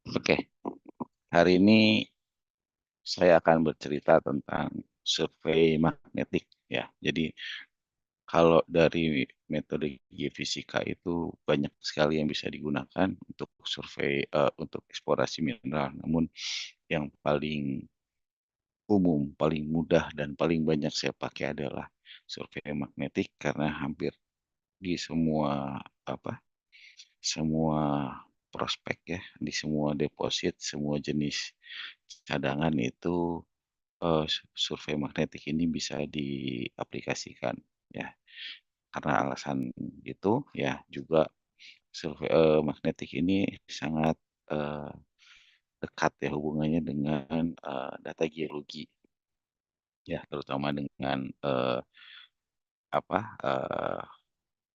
Oke, hari ini saya akan bercerita tentang survei magnetik ya. Jadi kalau dari metode geofisika itu banyak sekali yang bisa digunakan untuk survei untuk eksplorasi mineral. Namun yang paling umum, paling mudah dan paling banyak saya pakai adalah survei magnetik karena hampir di semua apa semua prospek ya, di semua deposit, semua jenis cadangan itu survei magnetik ini bisa diaplikasikan ya. Karena alasan itu ya juga survei, magnetik ini sangat, eee, dekat ya hubungannya dengan, data geologi ya, terutama dengan, apa,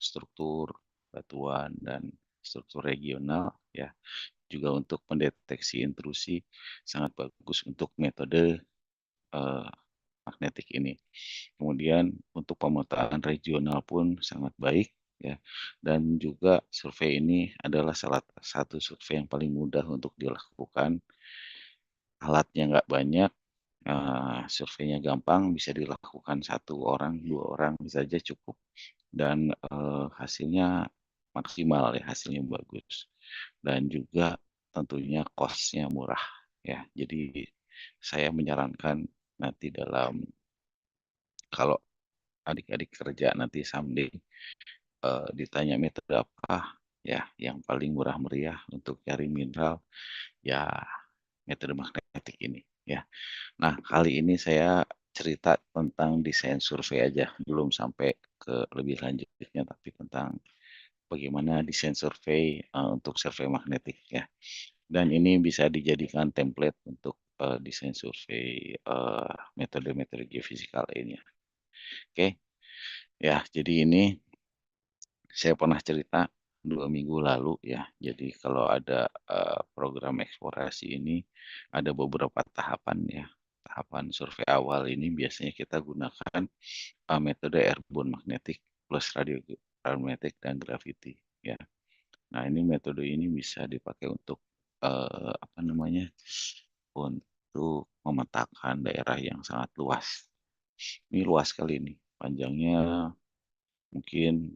struktur batuan dan struktur regional ya, juga untuk mendeteksi intrusi sangat bagus untuk metode, eee, magnetik ini. Kemudian untuk pemetaan regional pun sangat baik ya, dan juga survei ini adalah salah satu survei yang paling mudah untuk dilakukan, alatnya nggak banyak, surveinya gampang, bisa dilakukan satu orang, 2 orang saja cukup dan, hasilnya maksimal ya, hasilnya bagus dan juga tentunya cost-nya murah ya. Jadi saya menyarankan nanti kalau adik-adik kerja nanti someday, ditanya metode apa ya yang paling murah meriah untuk cari mineral, ya metode magnetik ini ya. Nah kali ini saya cerita tentang desain survei aja, belum sampai ke lebih lanjutnya, tapi tentang bagaimana desain survei, untuk survei magnetik ya. Dan ini bisa dijadikan template untuk, desain survei, metode-metode geofisikal lainnya. Oke, ya jadi ini saya pernah cerita 2 minggu lalu ya, jadi kalau ada, program eksplorasi ini ada beberapa tahapan ya. Tahapan survei awal ini biasanya kita gunakan, metode airborne magnetic plus radiomagnetic dan gravity ya. Nah ini metode ini bisa dipakai untuk, apa namanya, untuk memetakan daerah yang sangat luas. Ini luas sekali nih, panjangnya mungkin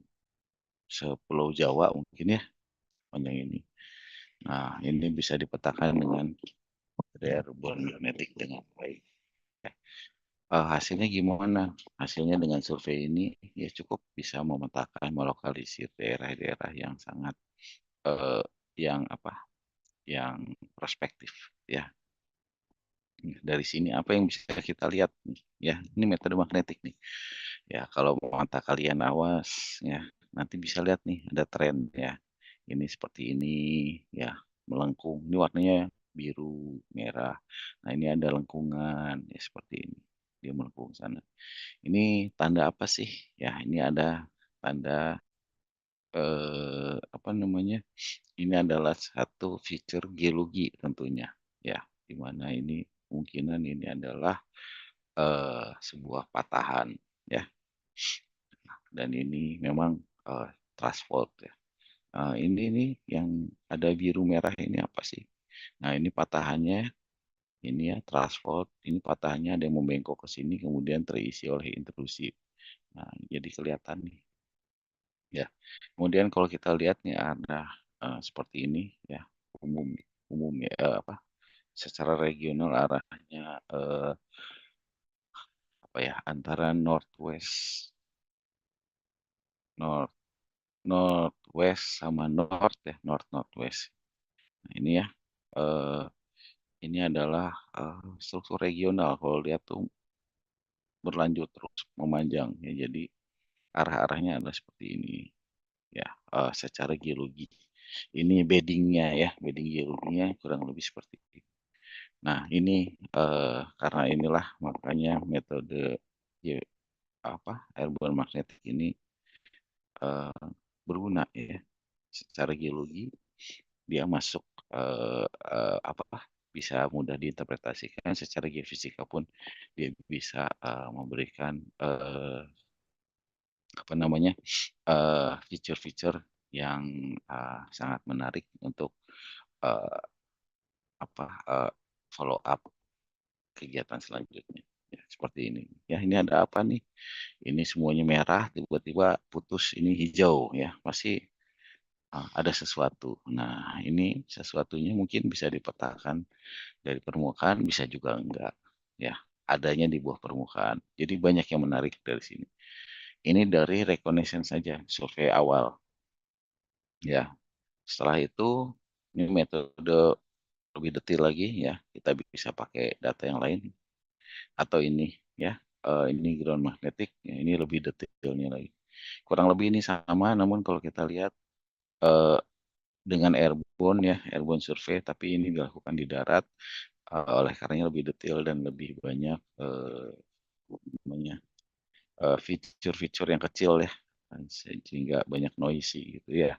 sepulau Jawa mungkin ya, panjang ini. Nah, ini bisa dipetakan dengan airborne magnetic dengan baik. Hasilnya gimana? Hasilnya dengan survei ini ya cukup bisa memetakan, melokalisir daerah-daerah yang sangat, eee, yang apa, yang prospektif ya. Dari sini apa yang bisa kita lihat nih ya, ini metode magnetik nih. Ya kalau mata kalian awas ya, nanti bisa lihat nih ada tren ya. Ini seperti ini ya, melengkung. Ini warnanya biru, merah. Nah ini ada lengkungan ya seperti ini. Dia melengkung sana. Ini tanda apa sih? Ya ini ada tanda, apa namanya, ini adalah satu feature geologi tentunya ya, di mana ini kemungkinan ini adalah, sebuah patahan ya, dan ini memang, thrust fault ya. Ini nih yang ada biru merah ini apa sih? Nah ini patahannya, ini ya thrust fault, ini patahannya ada yang membengkok ke sini kemudian terisi oleh intrusi. Nah jadi kelihatan nih ya. Kemudian kalau kita lihat nih ada, seperti ini ya, umum umumnya, apa, secara regional arahnya, apa ya, antara north northwest sama north ya, northwest. Nah ini ya, eee, ini adalah, struktur regional kalau lihat tuh berlanjut terus memanjang ya, jadi arah-arahnya adalah seperti ini ya, secara geologi. Ini bedding-nya ya, bedding geologinya kurang lebih seperti ini. Nah ini, karena inilah makanya metode ge apa, airborne magnetic ini, eee, berguna ya. Secara geologi dia masuk, apa, bisa mudah diinterpretasikan, secara geofisika pun dia bisa, memberikan, apa namanya, feature-feature yang, sangat menarik untuk, eee apa, follow up kegiatan selanjutnya. Ya, seperti ini. Ya, ini ada apa nih? Ini semuanya merah, tiba-tiba putus ini hijau ya, pasti ada sesuatu. Nah, ini sesuatunya mungkin bisa dipetakan dari permukaan, bisa juga enggak. Ya, adanya di bawah permukaan. Jadi banyak yang menarik dari sini. Ini dari reconnaissance saja, survei awal. Ya, setelah itu ini metode lebih detail lagi ya, kita bisa pakai data yang lain atau ini ya, ini ground magnetic, ya ini lebih detailnya lagi. Kurang lebih ini sama, namun kalau kita lihat eh, dengan airborne ya, airborne survei, tapi ini dilakukan di darat, oleh karenanya lebih detail dan lebih banyak namanya fitur-fitur yang kecil ya, sehingga banyak noisy gitu ya.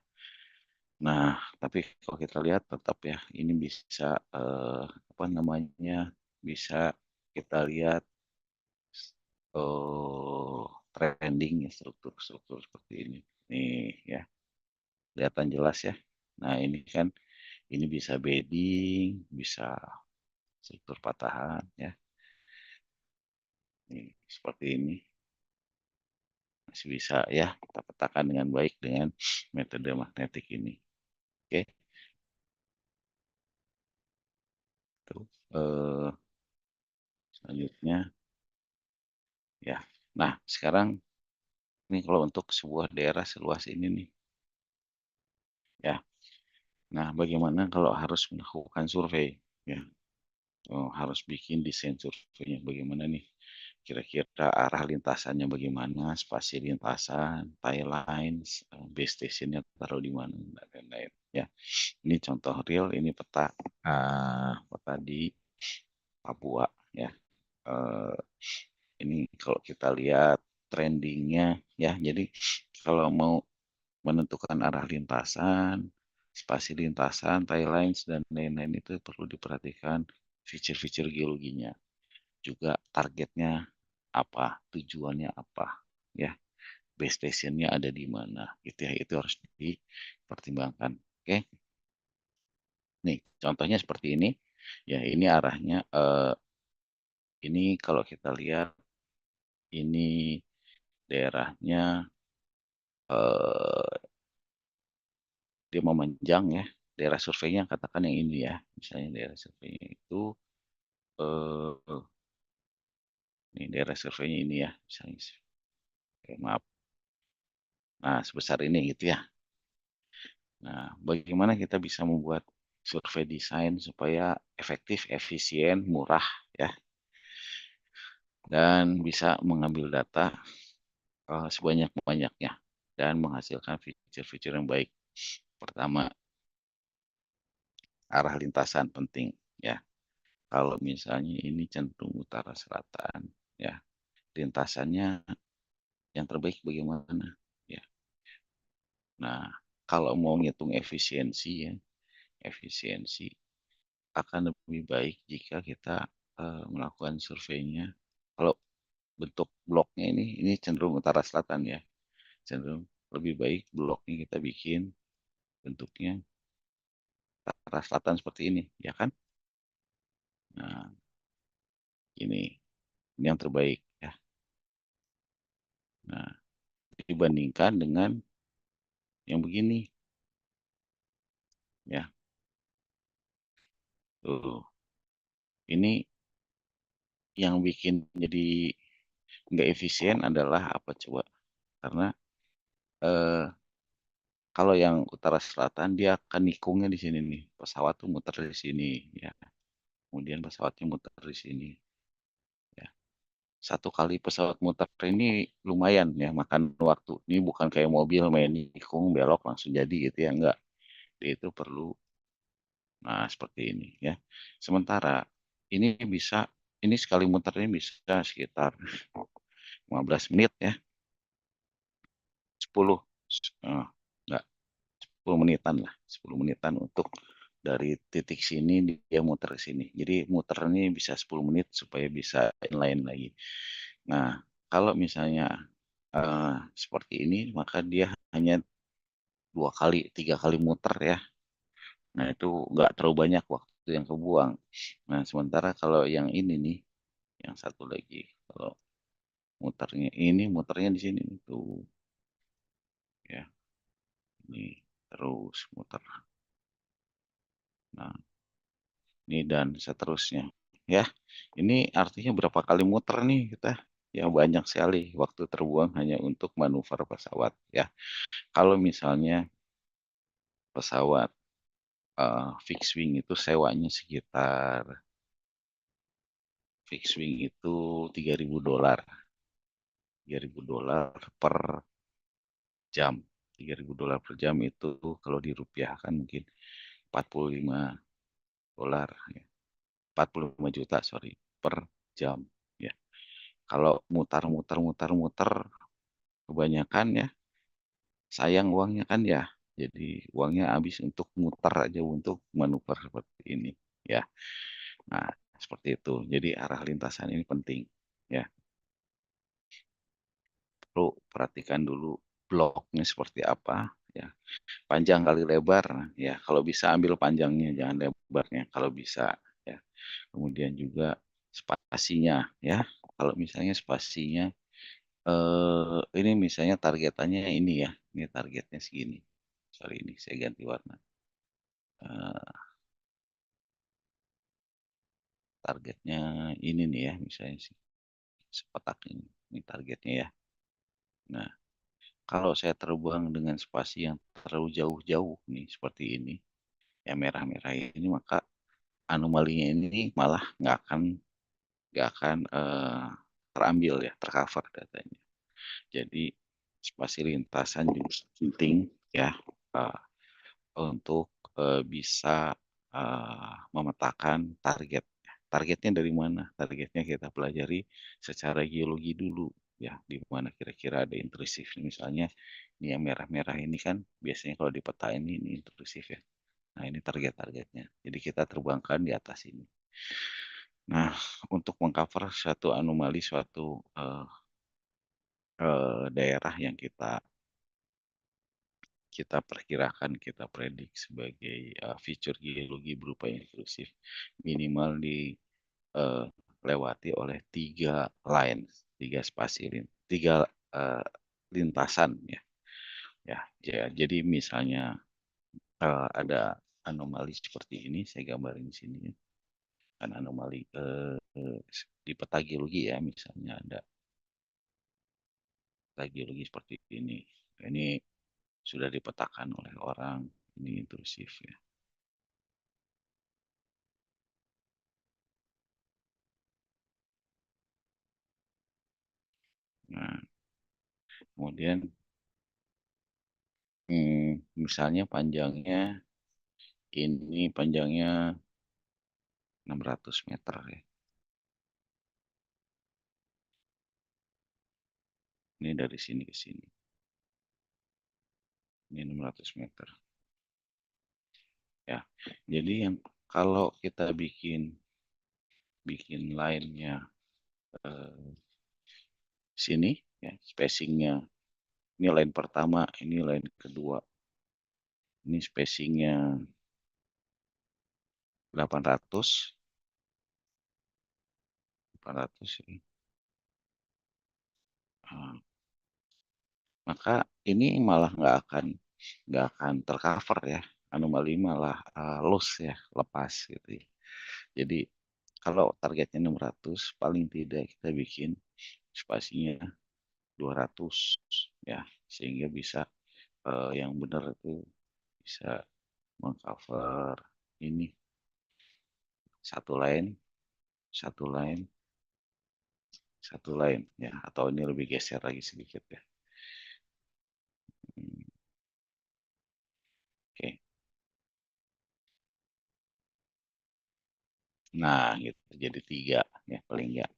Nah, tapi kalau kita lihat tetap ya, ini bisa apa namanya, bisa kita lihat eh trending ya, struktur-struktur seperti ini. Nih ya, kelihatan jelas ya. Nah, ini kan ini bisa bedding, bisa struktur patahan ya. Nih, seperti ini masih bisa ya kita petakan dengan baik dengan metode magnetik ini. Oke, tuh. Selanjutnya ya. Nah, sekarang ini kalau untuk sebuah daerah seluas ini nih ya. Nah, bagaimana kalau harus melakukan survei ya? Oh, harus bikin desain surveinya bagaimana nih? Kira-kira arah lintasannya bagaimana, spasi lintasan, tie lines, base stationnya taruh di mana, dan lain-lain. Ya, ini contoh real, ini peta, peta di Papua. Ya, Eh, ini kalau kita lihat trendingnya, ya. Jadi kalau mau menentukan arah lintasan, spasi lintasan, tie lines, dan lain-lain itu perlu diperhatikan fitur-fitur geologinya. Juga targetnya apa, tujuannya apa, ya, base stationnya ada di mana, gitu ya, itu harus dipertimbangkan. Oke, nih contohnya seperti ini, ya ini arahnya, ini kalau kita lihat ini daerahnya eh, dia memanjang ya, daerah surveinya katakan yang ini ya, misalnya daerah surveinya itu eh, ini daerah surveinya ini ya, misalnya, maaf, nah sebesar ini gitu ya. Nah, bagaimana kita bisa membuat survei desain supaya efektif, efisien, murah, ya, dan bisa mengambil data sebanyak-banyaknya dan menghasilkan fitur-fitur yang baik. Pertama, arah lintasan penting, ya. Kalau misalnya ini cenderung utara selatan, ya, lintasannya yang terbaik bagaimana, ya. Nah, kalau mau ngitung efisiensi, ya, efisiensi akan lebih baik jika kita melakukan surveinya. Kalau bentuk bloknya ini cenderung utara selatan ya, cenderung lebih baik bloknya kita bikin bentuknya utara selatan seperti ini, ya kan? Nah, ini yang terbaik ya. Nah, dibandingkan dengan yang begini, ya. Tuh, ini yang bikin jadi nggak efisien adalah apa coba? Karena eh, kalau yang utara selatan dia akan nikungnya di sini nih. Pesawat tuh muter di sini ya. Kemudian pesawatnya muter di sini ya. Satu kali pesawat muter ini lumayan ya makan waktu. Ini bukan kayak mobil main nikung belok langsung jadi gitu ya enggak. Dia itu perlu nah seperti ini ya. Sementara ini bisa ini sekali muternya bisa sekitar 15 menit ya. 10 eh, enggak 10 menitan lah, 10 menitan untuk dari titik sini dia muter ke sini. Jadi muter ini bisa 10 menit supaya bisa inline lagi. Nah, kalau misalnya seperti ini, maka dia hanya 2 kali, 3 kali muter ya. Nah, itu nggak terlalu banyak waktu itu yang kebuang. Nah, sementara kalau yang ini nih, yang satu lagi, kalau muternya di sini nih, tuh, ya, ini terus muter. Nah, ini dan seterusnya. Ya, ini artinya berapa kali muter nih kita? Ya, banyak sekali waktu terbuang hanya untuk manuver pesawat, ya. Kalau misalnya pesawat fixed wing itu sewanya sekitar fixed wing itu $3.000, $3.000 per jam. $3.000 per jam itu kalau dirupiahkan mungkin $45, ya. 45 juta, sorry, per jam, ya. Kalau mutar-mutar-mutar-mutar kebanyakan, ya, sayang uangnya kan, ya. Jadi uangnya habis untuk muter aja untuk manuver seperti ini, ya. Nah, seperti itu. Jadi arah lintasan ini penting, ya. Perlu perhatikan dulu bloknya seperti apa, ya. Panjang kali lebar, ya. Kalau bisa ambil panjangnya, jangan lebarnya kalau bisa, ya. Kemudian juga spasinya, ya. Kalau misalnya spasinya ini misalnya targetannya ini, ya. Ini targetnya segini. Sorry, ini saya ganti warna. Eh, targetnya ini nih, ya, misalnya sih sepetak ini targetnya, ya. Nah, kalau saya terbang dengan spasi yang terlalu jauh-jauh nih seperti ini, yang merah-merah ini, maka anomalinya ini malah nggak akan terambil, ya, tercover datanya. Jadi spasi lintasan juga penting, ya, eh, untuk bisa memetakan target. Targetnya dari mana? Targetnya kita pelajari secara geologi dulu, ya, di mana kira-kira ada intrusif. Misalnya ini yang merah-merah ini kan biasanya kalau di peta ini intrusif, ya. Nah, ini target-targetnya. Jadi kita terbangkan di atas ini. Nah, untuk mengcover suatu anomali, suatu daerah yang kita kita perkirakan, kita predik sebagai feature geologi berupa intrusif, minimal dilewati oleh tiga spasi, tiga eh, lintasan, ya. Jadi misalnya ada anomali seperti ini, saya gambarin di sini, ya. Kan anomali di peta geologi, ya, misalnya ada peta geologi seperti ini. Ini sudah dipetakan oleh orang, ini intrusif, ya. Nah, kemudian misalnya panjangnya 600 meter, ya. Ini dari sini ke sini. Ini 600 meter. Ya. Jadi yang kalau kita bikin bikin line-nya eh, sini, ya, spacingnya. Ini line pertama, ini line kedua. Ini spacingnya 800, 800, ya. Nah, maka ini malah nggak akan tercover, ya. Anomali malah loss, ya, lepas gitu, ya. Jadi kalau targetnya 600, paling tidak kita bikin spasinya 200, ya, sehingga bisa yang benar itu bisa mengcover ini satu line, satu line, satu line, ya, atau ini lebih geser lagi sedikit, ya. Hmm, Oke. Nah, gitu. Jadi tiga, ya, paling enggak.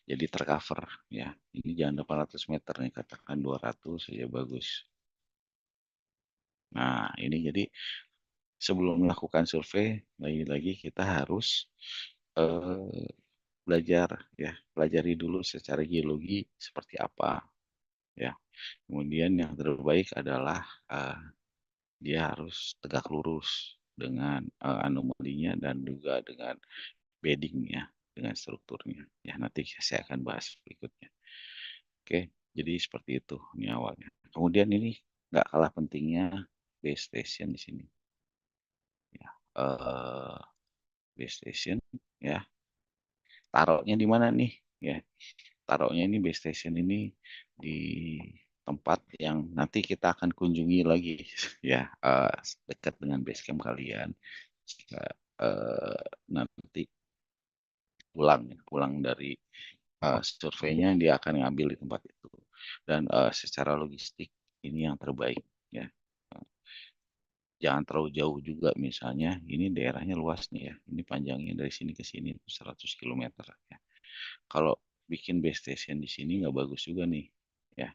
Jadi tercover, ya. Ini jangan 800 meter nih, katakan 200 saja bagus. Nah, ini jadi sebelum melakukan survei, lagi-lagi kita harus eh, belajar, ya, pelajari dulu secara geologi seperti apa, ya. Kemudian yang terbaik adalah dia harus tegak lurus, dengan, anomalinya dan juga dengan bedding-nya, dengan strukturnya. Ya nanti saya akan bahas berikutnya. Oke, jadi seperti itu ini awalnya. Kemudian ini nggak kalah pentingnya base station di sini ya, base station ya, taruhnya di mana nih ya, taruhnya ini base station ini di tempat yang nanti kita akan kunjungi lagi ya, dekat dengan base camp kalian. Jika, nanti pulang pulang dari, surveinya dia akan ngambil di tempat itu dan, secara logistik ini yang terbaik ya, jangan terlalu jauh juga misalnya ini daerahnya luas nih ya, ini panjangnya dari sini ke sini 100 kilometer ya. Kalau bikin base station di sini nggak bagus juga nih ya,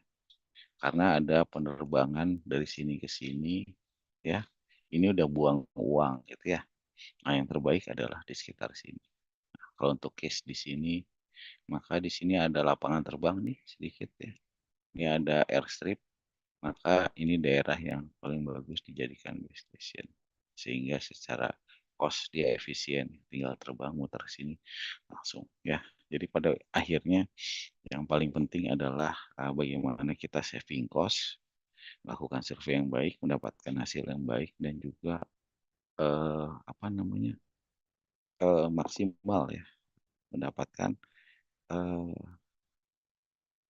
karena ada penerbangan dari sini ke sini ya, ini udah buang uang gitu ya. Nah yang terbaik adalah di sekitar sini. Kalau untuk case di sini, maka di sini ada lapangan terbang nih sedikit ya. Ini ada airstrip, maka ini daerah yang paling bagus dijadikan base station. Sehingga secara cost dia efisien, tinggal terbang muter sini langsung ya. Jadi pada akhirnya yang paling penting adalah bagaimana kita saving cost, lakukan survei yang baik, mendapatkan hasil yang baik dan juga apa namanya, maksimal ya mendapatkan eh,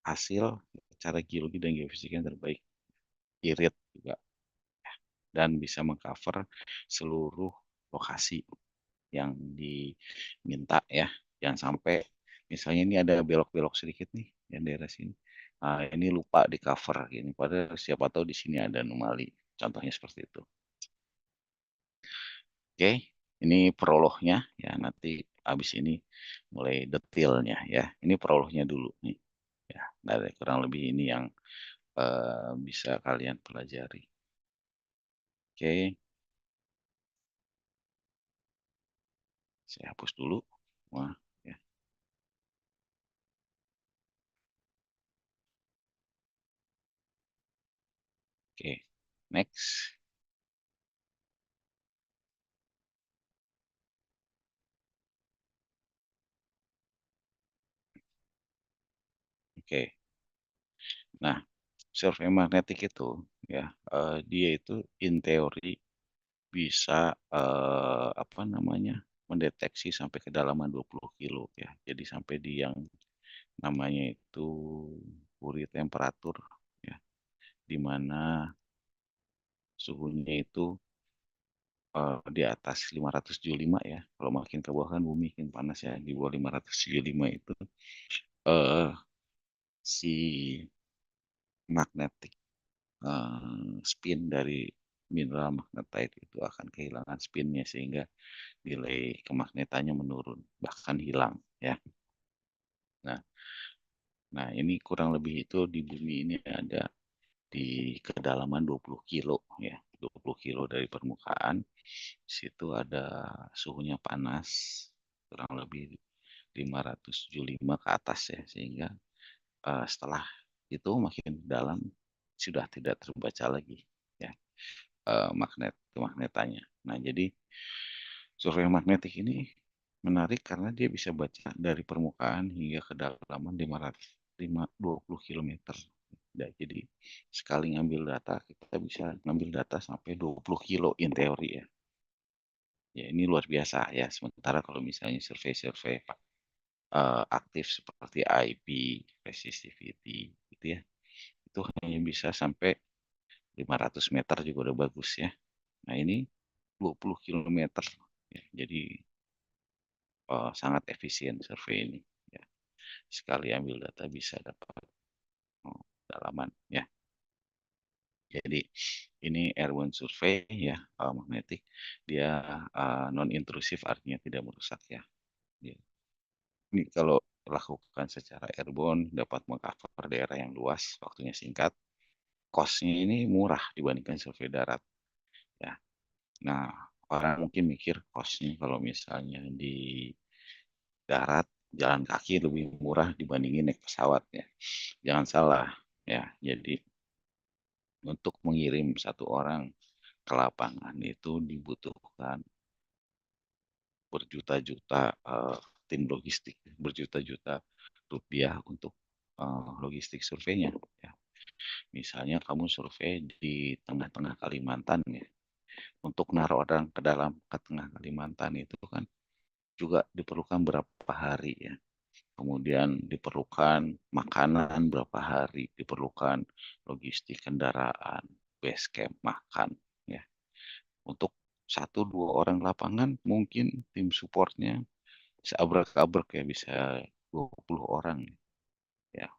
hasil secara geologi dan geofisika yang terbaik, irit juga dan bisa mengcover seluruh lokasi yang diminta ya. Jangan sampai misalnya ini ada belok-belok sedikit nih yang daerah sini. Ah, ini lupa di cover gini. Padahal siapa tahu di sini ada anomali. Contohnya seperti itu. Oke, ini prolognya ya. Nanti habis ini mulai detailnya ya. Ini prolognya dulu nih. Ya, dari kurang lebih ini yang bisa kalian pelajari. Oke, saya hapus dulu. Wah, ya. Oke, next. Oke. Nah, survei magnetik itu ya, dia itu in teori bisa, apa namanya, mendeteksi sampai kedalaman 20 kilo ya. Jadi sampai di yang namanya itu Curie temperatur ya, di mana suhunya itu, di atas 575 ya. Kalau makin ke bawah kan bumi makin panas ya, di bawah 575 itu, eee, si magnetik spin dari mineral magnetite itu akan kehilangan spinnya sehingga nilai kemagnetannya menurun, bahkan hilang ya. Nah nah ini kurang lebih itu di bumi ini ada di kedalaman 20 kilo ya, 20 kilo dari permukaan. Di situ ada suhunya panas, kurang lebih 575 ke atas ya, sehingga setelah itu makin dalam sudah tidak terbaca lagi ya, magnetannya. Nah, jadi survei magnetik ini menarik karena dia bisa baca dari permukaan hingga kedalaman 20 kilometer. Nah, jadi sekali ngambil data kita bisa ngambil data sampai 20 kilo in teori ya. Ya ini luar biasa ya. Sementara kalau misalnya survei-survei aktif seperti IP, resistivity gitu ya, itu hanya bisa sampai 500 meter juga udah bagus ya. Nah ini 20 kilometer ya, jadi sangat efisien survei ini ya. Sekali ambil data bisa dapat dalaman ya. Jadi ini airborne survey ya, magnetik dia non intrusif artinya tidak merusak ya. Ya. Ini kalau lakukan secara airborne dapat mengcover daerah yang luas, waktunya singkat, cost-nya ini murah dibandingkan survei darat ya. Nah, orang mungkin mikir cost-nya kalau misalnya di darat jalan kaki lebih murah dibandingin naik pesawat ya. Jangan salah ya. Jadi untuk mengirim satu orang ke lapangan itu dibutuhkan berjuta-juta, tim logistik, berjuta-juta rupiah untuk, logistik surveinya, ya. Misalnya kamu survei di tengah-tengah Kalimantan ya, untuk naruh orang ke tengah Kalimantan itu kan juga diperlukan berapa hari ya. Kemudian diperlukan makanan berapa hari, diperlukan logistik kendaraan, base camp, makan, ya. Untuk satu 2 orang lapangan mungkin tim supportnya seabrek-abrek ya, bisa 20 orang ya,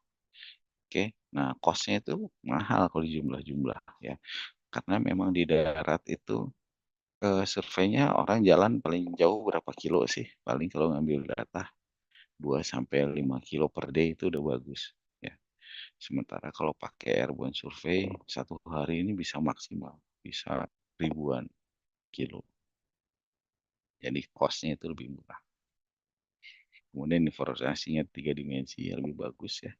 oke. Nah, cost-nya itu mahal kalau dijumlah-jumlah ya, karena memang di darat itu, surveinya orang jalan paling jauh berapa kilo sih, paling kalau ngambil data 2 sampai 5 kilo per day itu udah bagus, ya. Sementara kalau pakai airborne survei, satu hari ini bisa maksimal, bisa ribuan kilo. Jadi cost-nya itu lebih murah. Kemudian informasinya 3 dimensi yang lebih bagus ya,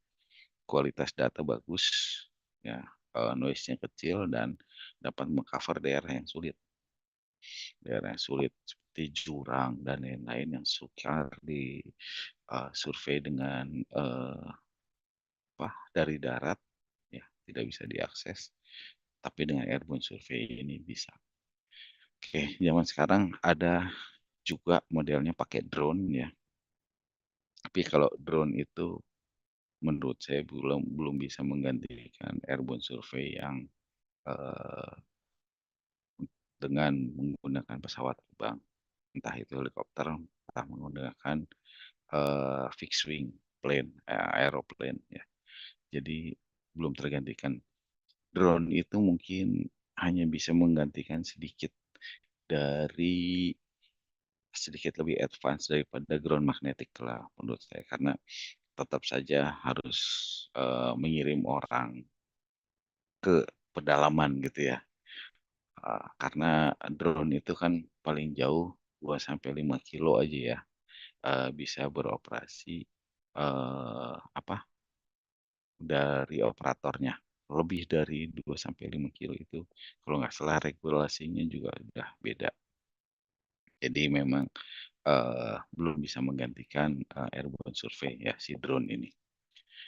kualitas data bagus, ya, noise-nya kecil dan dapat meng-cover daerah yang sulit seperti jurang dan lain-lain yang sukar di, survei dengan, dari darat, ya, tidak bisa diakses, tapi dengan airborne survei ini bisa. Oke, zaman sekarang ada juga modelnya pakai drone ya, tapi kalau drone itu menurut saya belum belum bisa menggantikan airborne survey yang, eee, dengan menggunakan pesawat terbang, entah itu helikopter, entah menggunakan, fixed wing plane, aeroplane ya. Jadi belum tergantikan. Drone itu mungkin hanya bisa menggantikan sedikit lebih advance daripada ground magnetic lah menurut saya, karena tetap saja harus, mengirim orang ke pedalaman gitu ya, karena drone itu kan paling jauh 2 sampai 5 kilo aja ya, bisa beroperasi, apa, dari operatornya. Lebih dari 2 sampai 5 kilo itu kalau nggak salah regulasinya juga udah beda. Jadi memang, belum bisa menggantikan, airborne survey ya si drone ini.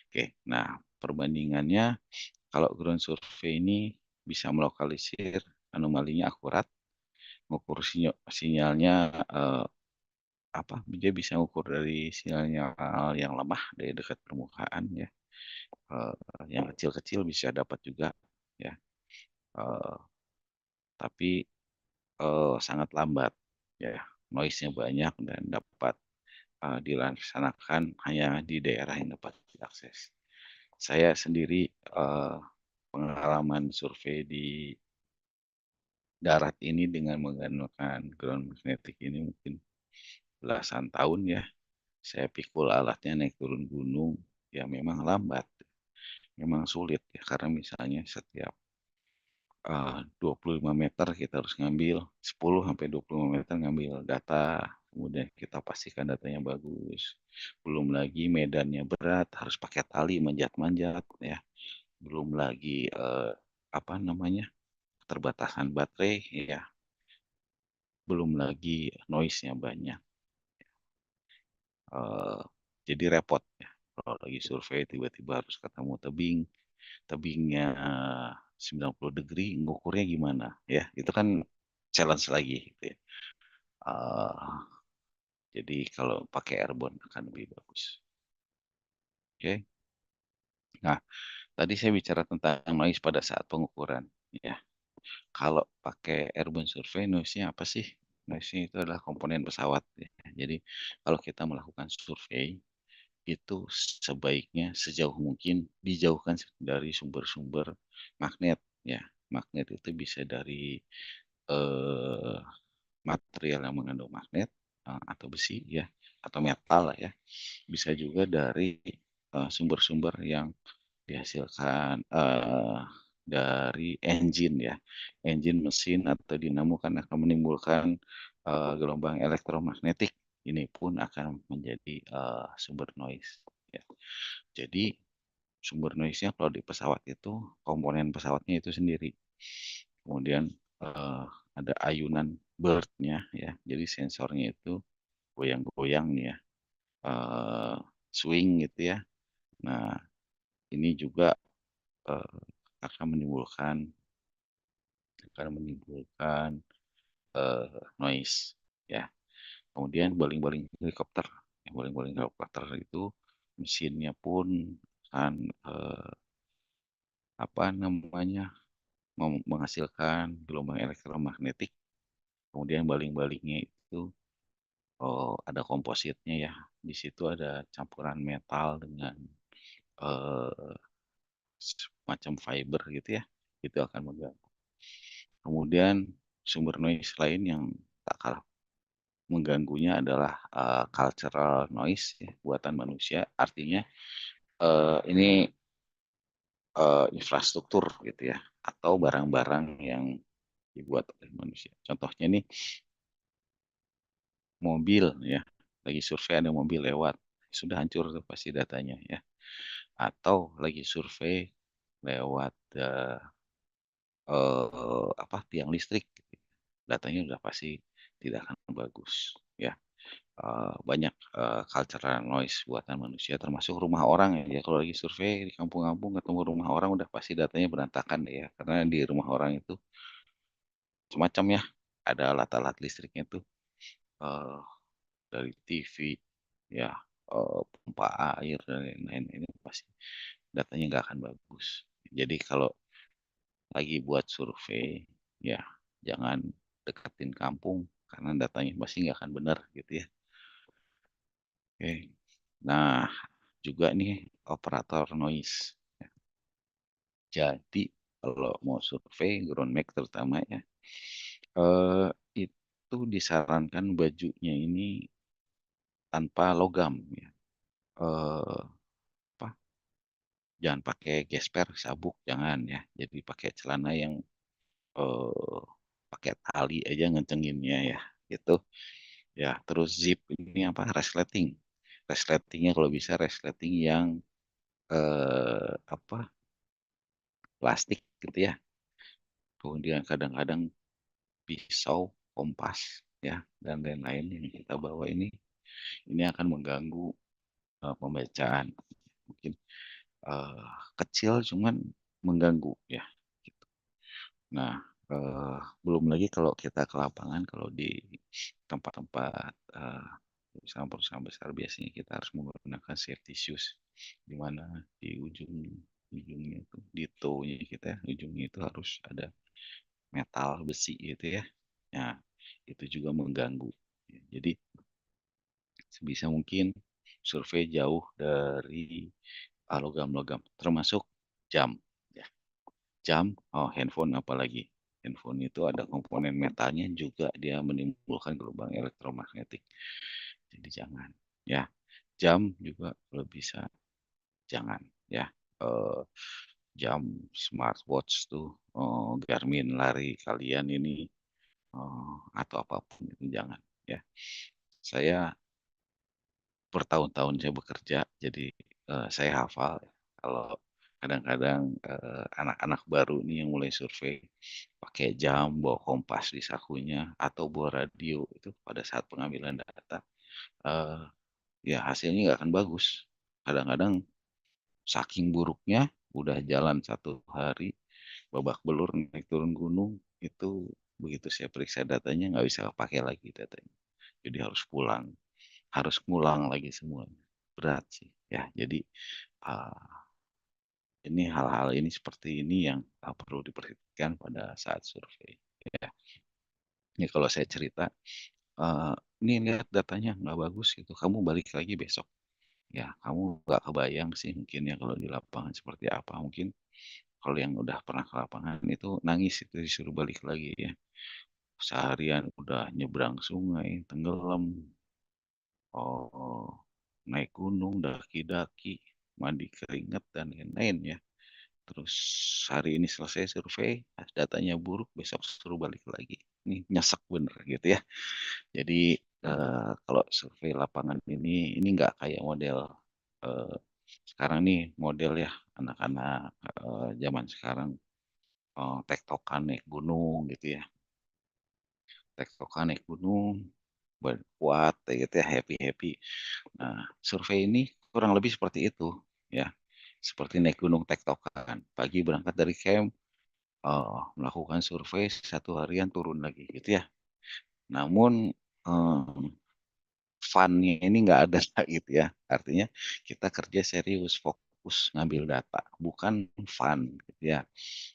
Oke, nah perbandingannya kalau ground survey ini bisa melokalisir anomalinya akurat, mengukur sinyalnya, dia bisa mengukur dari sinyal yang lemah dari dekat permukaan ya, eee, yang kecil-kecil bisa dapat juga ya, eee, tapi, sangat lambat ya, noise-nya banyak dan dapat, dilaksanakan hanya di daerah yang dapat diakses. Saya sendiri, pengalaman survei di darat ini dengan menggunakan ground magnetic ini mungkin belasan tahun ya. Saya pikul alatnya naik turun gunung, ya memang lambat, memang sulit ya karena misalnya setiap, 25 meter kita harus ngambil 10 sampai 25 meter ngambil data, kemudian kita pastikan datanya bagus. Belum lagi medannya berat, harus pakai tali manjat-manjat ya. Belum lagi, apa namanya, keterbatasan baterai ya, belum lagi noise-nya banyak, eee, jadi repot ya kalau lagi survei tiba-tiba harus ketemu tebing, tebingnya 90 degree ngukurnya gimana ya, itu kan challenge lagi gitu ya, eee, jadi kalau pakai airborne akan lebih bagus. Oke. Nah, tadi saya bicara tentang noise pada saat pengukuran ya. Kalau pakai airborne survey noise-nya apa sih? Noise-nya itu adalah komponen pesawat ya. Jadi kalau kita melakukan survei, itu sebaiknya sejauh mungkin dijauhkan dari sumber-sumber magnet ya. Magnet itu bisa dari, eee, material yang mengandung magnet, atau besi ya, atau metal lah ya. Bisa juga dari, sumber-sumber yang dihasilkan, dari engine ya, engine mesin atau dinamo kan akan menimbulkan, gelombang elektromagnetik, ini pun akan menjadi, sumber noise ya. Jadi sumber noise-nya kalau di pesawat itu komponen pesawatnya itu sendiri. Kemudian, eee, ada ayunan bird-nya ya, jadi sensornya itu goyang-goyang nih ya, eee, swing gitu ya. Nah, ini juga, eee, akan menimbulkan, noise ya. Kemudian baling-baling helikopter, yang baling-baling helikopter itu mesinnya pun akan, apa namanya, menghasilkan gelombang elektromagnetik, kemudian baling-balingnya itu, ada kompositnya ya, di situ ada campuran metal dengan, eee, semacam fiber gitu ya, itu akan mengganggu. Kemudian sumber noise lain yang tak kalah mengganggunya adalah, cultural noise ya, buatan manusia. Artinya, ini, infrastruktur gitu ya, atau barang-barang yang dibuat oleh manusia. Contohnya nih, mobil ya, lagi survei ada mobil lewat, sudah hancur tuh pasti datanya ya. Atau lagi survei lewat, apa, tiang listrik gitu, datanya udah pasti tidak akan bagus ya. Banyak, cultural noise buatan manusia termasuk rumah orang ya, kalau lagi survei di kampung-kampung ketemu rumah orang udah pasti datanya berantakan deh ya, karena di rumah orang itu macam-macam ya, ada alat-alat listriknya tuh, eee, dari TV ya, pompa air dan lain-lain, ini pasti datanya nggak akan bagus. Jadi kalau lagi buat survei, ya jangan deketin kampung karena datanya pasti nggak akan benar gitu ya, oke. Nah, juga nih operator noise. Jadi kalau mau survei ground mag terutama ya, eee, itu disarankan bajunya ini tanpa logam ya, eee, apa, jangan pakai gesper, sabuk, jangan ya. Jadi pakai celana yang, eee, pakai tali aja ngencenginnya ya, gitu. Ya, terus zip ini apa, resleting. Resletingnya kalau bisa resleting yang, apa, plastik gitu ya. Kemudian kadang-kadang pisau, kompas, ya, dan lain-lain yang kita bawa ini akan mengganggu, pembacaan. Mungkin, eee, kecil cuman mengganggu ya, gitu. Nah, belum lagi kalau kita ke lapangan, kalau di tempat-tempat, perusahaan-perusahaan besar biasanya kita harus menggunakan safety shoes, di mana di ujungnya itu, di toe-nya kita, ujungnya itu harus ada metal besi gitu ya. Nah, itu juga mengganggu. Ya, jadi sebisa mungkin survei jauh dari, logam-logam, termasuk jam ya. Jam, handphone apalagi. Handphone itu ada komponen metalnya juga dia menimbulkan gelombang elektromagnetik. Jadi jangan ya. Jam juga kalau bisa jangan ya. Eee, Jam smartwatch tuh, Garmin lari kalian ini, atau apapun itu jangan ya. Saya bertahun-tahun saya bekerja jadi, saya hafal kalau kadang-kadang, anak-anak baru nih yang mulai survei pakai jam, bawa kompas di sakunya, atau bawa radio itu pada saat pengambilan data, eee, ya hasilnya nggak akan bagus. Kadang-kadang saking buruknya udah jalan 1 hari babak belur naik turun gunung, itu begitu saya periksa datanya nggak bisa kepakai lagi datanya. Jadi harus ngulang lagi semuanya, berat sih ya. Jadi, eee, ini hal-hal ini seperti ini yang, perlu diperhatikan pada saat survei ya. Ini kalau saya cerita, eee, "Nih lihat datanya nggak bagus," gitu, "kamu balik lagi besok." Ya kamu nggak kebayang sih mungkin ya kalau di lapangan seperti apa, mungkin kalau yang udah pernah ke lapangan itu nangis itu disuruh balik lagi ya. Seharian udah nyebrang sungai, tenggelam, oh, naik gunung, daki-daki, mandi keringat dan lain-lain ya. Terus hari ini selesai survei, datanya buruk, besok suruh balik lagi. Ini nyesek bener gitu ya. Jadi, kalau survei lapangan ini nggak kayak model, eee, sekarang nih model ya anak-anak, zaman sekarang, tektokan naik gunung gitu ya. tektokan naik gunung, kuat kayak gitu ya, happy-happy. Nah, survei ini kurang lebih seperti itu, ya. Seperti naik gunung tektokan, pagi berangkat dari camp, melakukan survei 1 harian turun lagi gitu ya. Namun, fun-nya ini nggak ada gitu ya. Artinya kita kerja serius, fokus ngambil data, bukan fun gitu ya.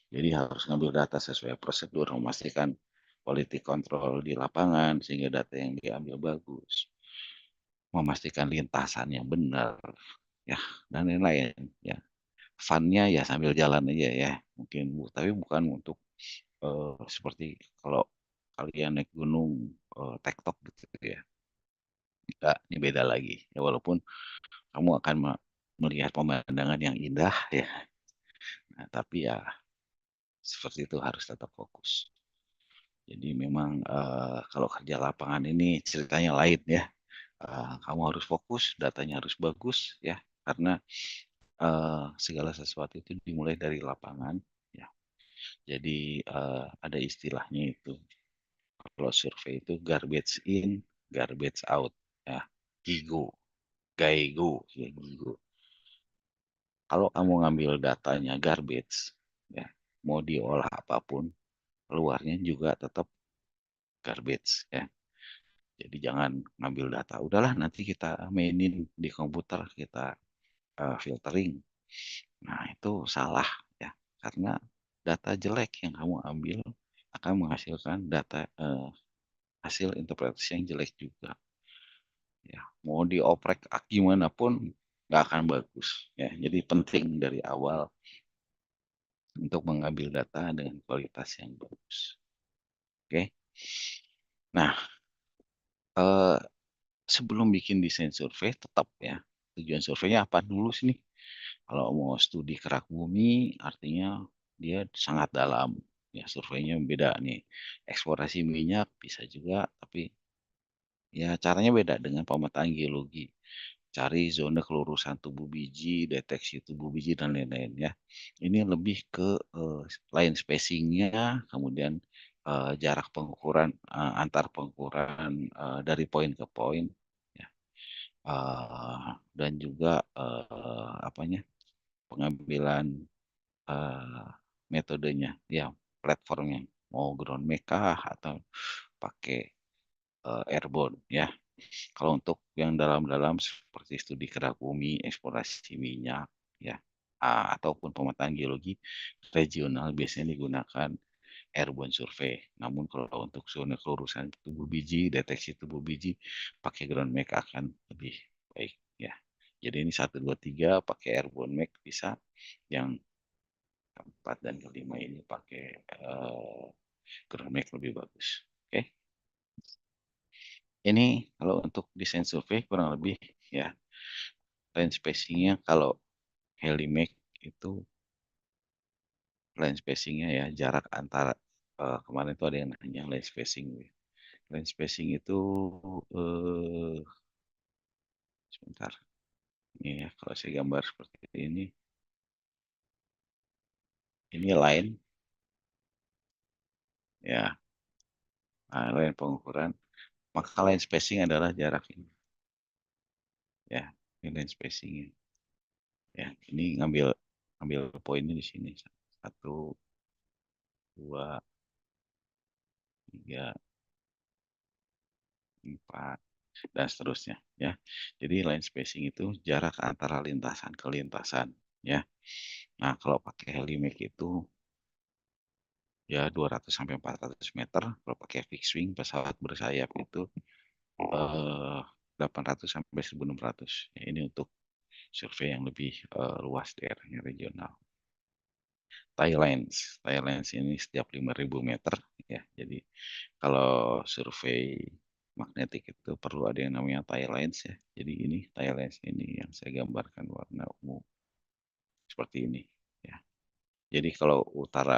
Jadi harus ngambil data sesuai prosedur, memastikan quality control di lapangan sehingga data yang diambil bagus, memastikan lintasan yang benar, ya, dan lain-lain, ya. Fun-nya ya sambil jalan aja ya, mungkin tapi bukan untuk, seperti kalau kalian naik gunung, tektok gitu ya. Enggak, ini beda lagi. Ya walaupun kamu akan melihat pemandangan yang indah ya, nah tapi ya seperti itu harus tetap fokus. Jadi memang, kalau kerja lapangan ini ceritanya lain ya, kamu harus fokus, datanya harus bagus ya, karena, segala sesuatu itu dimulai dari lapangan ya. Jadi, ada istilahnya itu, kalau survei itu garbage in, garbage out ya, GIGO, GAIGO, ya GIGO. Kalau kamu ngambil datanya garbage, ya, mau diolah apapun, keluarnya juga tetap garbage, ya. Jadi jangan ngambil data, udahlah nanti kita mainin di komputer, kita filtering. Nah, itu salah ya, karena data jelek yang kamu ambil akan menghasilkan hasil interpretasi yang jelek juga. Ya, mau dioprek gimana pun nggak akan bagus. Ya, jadi penting dari awal untuk mengambil data dengan kualitas yang bagus. Oke. Nah, eh, sebelum bikin desain survei tetap ya, tujuan surveinya apa dulu sih nih? Kalau mau studi kerak bumi artinya dia sangat dalam. Ya, surveinya beda nih. Eksplorasi minyak bisa juga, tapi ya caranya beda dengan pemetaan geologi. Cari zona kelurusan tubuh biji, deteksi tubuh biji dan lain-lain ya. Ini lebih ke line spacing-nya, kemudian jarak pengukuran antar pengukuran dari poin ke poin ya. Dan juga apanya? Pengambilan eh, metodenya ya, platformnya mau ground mecha atau pakai airborne ya. Kalau untuk yang dalam-dalam seperti studi kerak bumi, eksplorasi minyak, ya, ataupun pemetaan geologi regional biasanya digunakan airborne survey. Namun kalau untuk zona kelurusan tubuh biji, deteksi tubuh biji, pakai ground mag akan lebih baik, ya. Jadi ini 1, 2, 3 pakai airborne mag bisa, yang keempat dan kelima ini pakai ground mag lebih bagus. Oke. Ini kalau untuk desain survei kurang lebih ya. Line spacing-nya kalau Helimax itu line spacing-nya ya jarak antara kemarin itu ada yang nanya line spacing. Line spacing itu eh, sebentar. Ini ya kalau saya gambar seperti ini line ya, line pengukuran. Maka line spacing adalah jarak ini ya, ini line spacing-nya. Ya, ini ngambil ngambil poinnya di sini. 1, 2, 3, 4 dan seterusnya ya. Jadi line spacing itu jarak antara lintasan ke lintasan ya. Nah, kalau pakai Helimax itu ya 200 sampai 400 meter, kalau pakai fixed wing pesawat bersayap itu 800 sampai 1.600. Ya, ini untuk survei yang lebih luas daerahnya regional. Thailand ini setiap 5.000 meter ya. Jadi kalau survei magnetik itu perlu ada yang namanya Thailand ya. Jadi ini Thailand ini yang saya gambarkan warna ungu seperti ini ya. Jadi kalau utara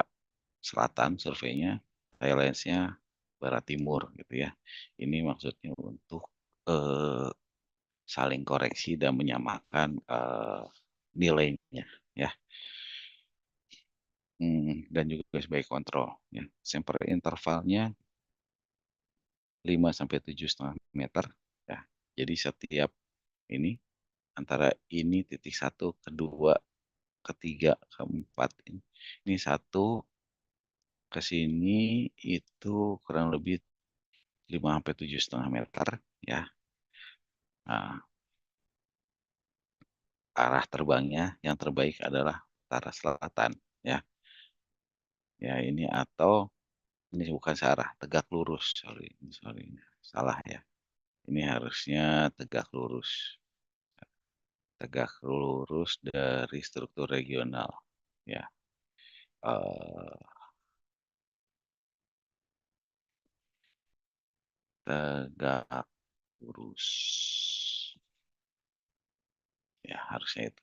selatan surveinya, Thailand-nya barat timur gitu ya. Ini maksudnya untuk eh, saling koreksi dan menyamakan nilainya ya. Dan juga sebagai kontrol ya. Sampel intervalnya 5 sampai 7,5 meter ya. Jadi setiap ini antara ini titik satu, kedua, ketiga, keempat ini satu ke sini itu kurang lebih 5 sampai 7,5 meter ya. Nah, arah terbangnya yang terbaik adalah utara selatan ya. Ya ini atau ini bukan searah, tegak lurus. Sorry, sorry, salah ya. Ini harusnya tegak lurus. Tegak lurus dari struktur regional ya. eh, Tegak lurus ya, harusnya itu.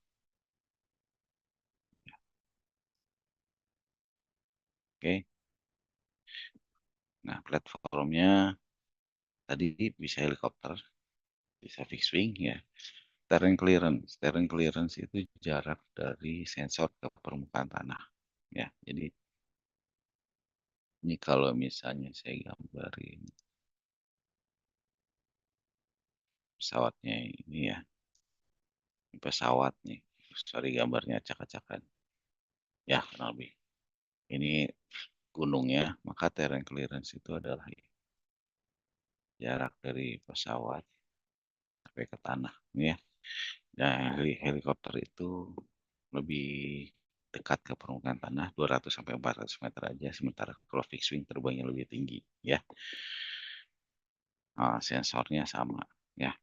Oke. Nah, platformnya tadi bisa helikopter, bisa fixed wing ya. Terrain clearance itu jarak dari sensor ke permukaan tanah ya. Jadi ini kalau misalnya saya gambarin pesawatnya ini ya, pesawat nih, sorry gambarnya acak-acakan ya, kurang lebih ini gunungnya, maka terrain clearance itu adalah jarak dari pesawat sampai ke tanah ini ya. Dan helikopter itu lebih dekat ke permukaan tanah 200 sampai 400 meter aja, sementara kalau fixed wing terbangnya lebih tinggi ya. Sensornya sama ya.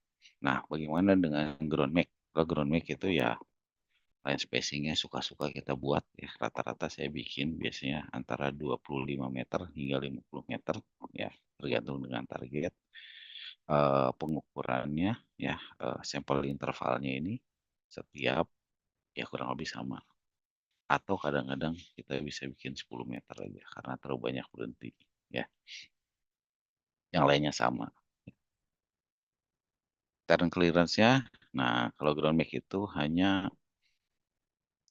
Nah, bagaimana dengan ground mag? Kalau ground mag itu ya line spacingnya suka-suka kita buat ya. Rata-rata saya bikin biasanya antara 25 meter hingga 50 meter ya, tergantung dengan target. Pengukurannya ya, sampel intervalnya ini setiap ya kurang lebih sama. Atau kadang-kadang kita bisa bikin 10 meter aja karena terlalu banyak berhenti ya. Yang lainnya sama. Turn clearance-nya, nah kalau ground mag itu hanya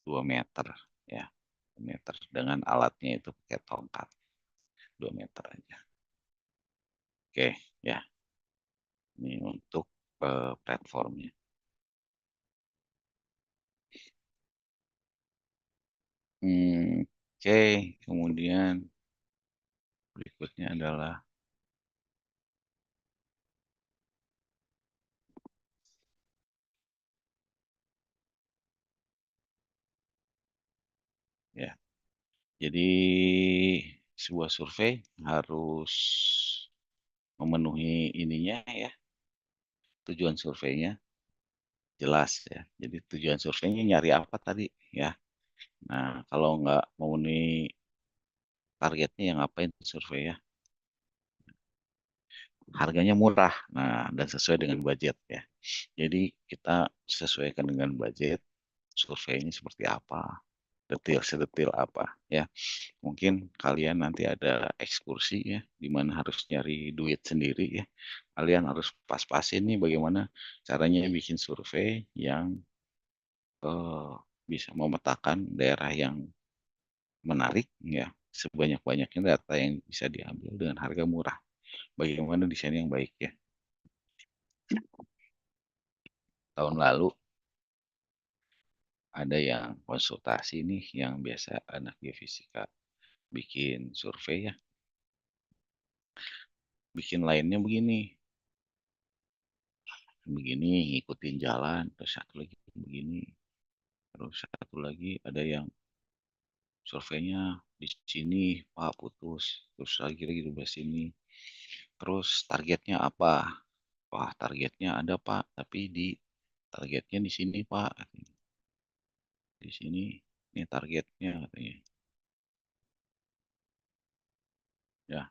2 meter ya. 2 meter dengan alatnya itu pakai tongkat 2 meter aja. Oke ya, ini untuk platformnya. Oke, kemudian berikutnya adalah ya. Jadi sebuah survei harus memenuhi ininya ya, tujuan surveinya jelas ya. Jadi tujuan surveinya nyari apa tadi ya. Nah, kalau nggak memenuhi targetnya yang ngapain survei ya. Harganya murah. Nah, dan sesuai dengan budget ya. Jadi kita sesuaikan dengan budget, surveinya seperti apa, detail sedetil apa ya. Mungkin kalian nanti ada ekskursi ya, di mana harus nyari duit sendiri ya. Kalian harus pas-pasin nih bagaimana caranya bikin survei yang eh, bisa memetakan daerah yang menarik ya, sebanyak-banyaknya data yang bisa diambil dengan harga murah. Bagaimana desain yang baik ya. Tahun lalu ada yang konsultasi nih, yang biasa anak geofisika bikin survei ya, bikin lainnya begini, begini ngikutin jalan, terus satu lagi begini, terus satu lagi ada yang surveinya di sini Pak putus, terus lagi di sini, terus targetnya apa? Wah, targetnya ada Pak, tapi di targetnya di sini Pak, di sini ini targetnya katanya ya.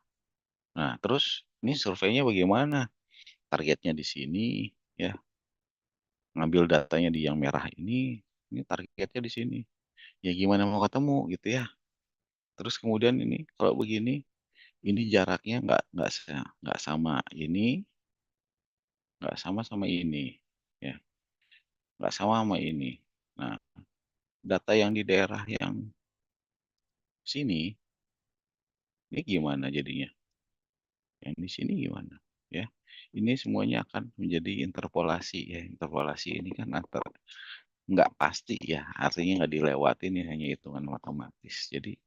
Nah terus ini surveinya bagaimana? Targetnya di sini ya, ngambil datanya di yang merah ini targetnya di sini. Ya gimana mau ketemu gitu ya. Terus kemudian ini kalau begini, ini jaraknya nggak sama ini, nggak sama sama ini, ya nggak sama sama ini. Nah, data yang di daerah yang sini, ini gimana jadinya? Yang di sini gimana? ya. Ini semuanya akan menjadi interpolasi ya. Interpolasi ini kan nggak pasti ya, artinya nggak dilewatin ya, hanya hitungan matematis. Jadi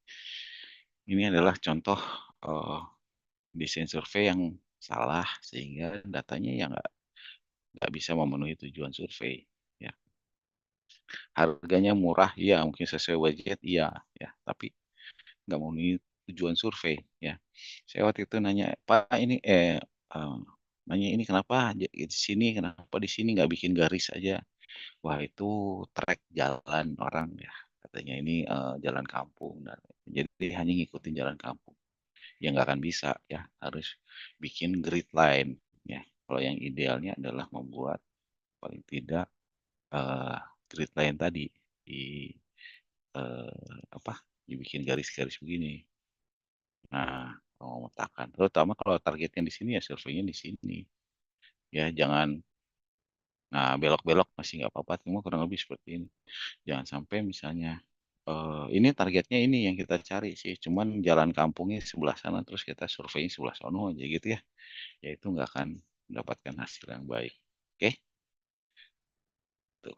ini adalah contoh desain survei yang salah sehingga datanya ya nggak bisa memenuhi tujuan survei. Ya, harganya murah, iya mungkin sesuai budget, iya ya, tapi nggak memenuhi tujuan survei ya. Saya waktu itu nanya, "Pak ini nanya ini kenapa di sini kenapa di sini nggak bikin garis aja?" Wah itu trek jalan orang ya, katanya ini, jalan kampung dan jadi hanya ngikutin jalan kampung. Ya nggak akan bisa ya, harus bikin grid line ya. Kalau yang idealnya adalah membuat paling tidak, eee, grid line tadi di, apa, dibikin garis-garis begini. Nah, kalau memetakan, terutama kalau targetnya di sini ya surveinya di sini, ya jangan nah belok-belok masih nggak apa-apa, cuma kurang lebih seperti ini. Jangan sampai misalnya, ini targetnya ini yang kita cari sih, cuman jalan kampungnya sebelah sana, terus kita surveinya sebelah sono aja gitu ya, ya itu nggak akan mendapatkan hasil yang baik. Oke, tuh.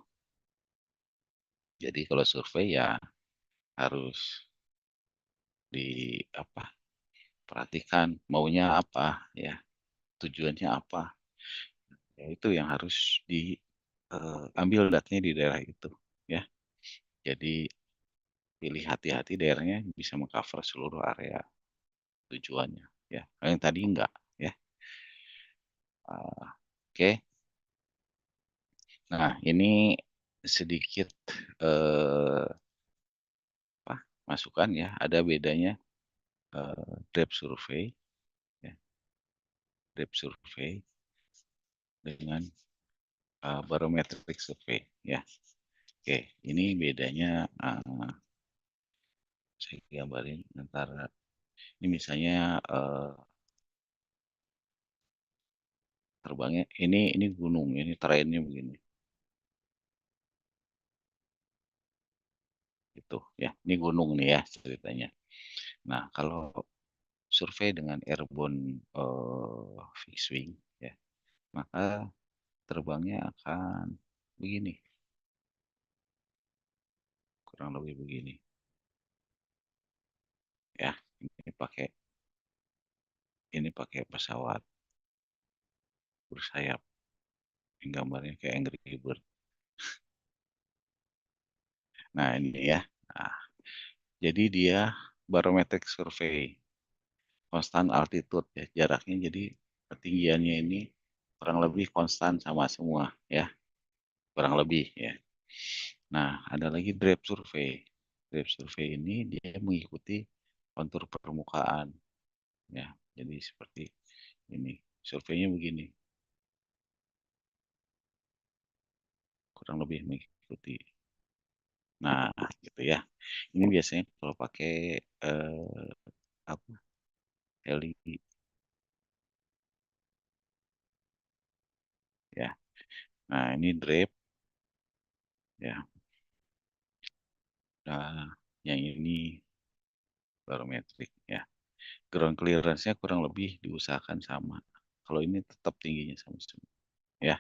Jadi kalau survei ya harus di apa, perhatikan maunya apa ya, tujuannya apa, ya itu yang harus ambil datanya di daerah itu, ya. Jadi pilih hati-hati daerahnya bisa meng-cover seluruh area tujuannya, ya. Kalau yang tadi enggak, ya. Oke. Nah, ini sedikit, eee, apa, masukan ya, ada bedanya, Depth survei ya, Depth survei dengan, barometric survei ya. Oke, ini bedanya, saya gambarin antara ini misalnya, terbangnya ini gunung, ini terrainnya begini, gitu ya. Ini gunung nih ya ceritanya. Nah, kalau survei dengan airborne, fixed wing ya, maka terbangnya akan begini, kurang lebih begini ya. Ini pakai ini pakai pesawat bersayap, yang gambarnya kayak Angry Bird. Nah, ini ya. Nah, jadi dia barometric survey, constant altitude ya, jaraknya jadi ketinggiannya ini kurang lebih konstan sama semua ya, kurang lebih ya. Nah, ada lagi drape survey. Drape survey ini dia mengikuti kontur permukaan ya. Jadi seperti ini. Surveinya begini, kurang lebih mengikuti. Nah, gitu ya. Ini biasanya kalau pakai apa? Heli ya. Nah, ini drape ya. Nah, yang ini barometrik ya. Ground clearance-nya kurang lebih diusahakan sama. Kalau ini tetap tingginya sama semua ya.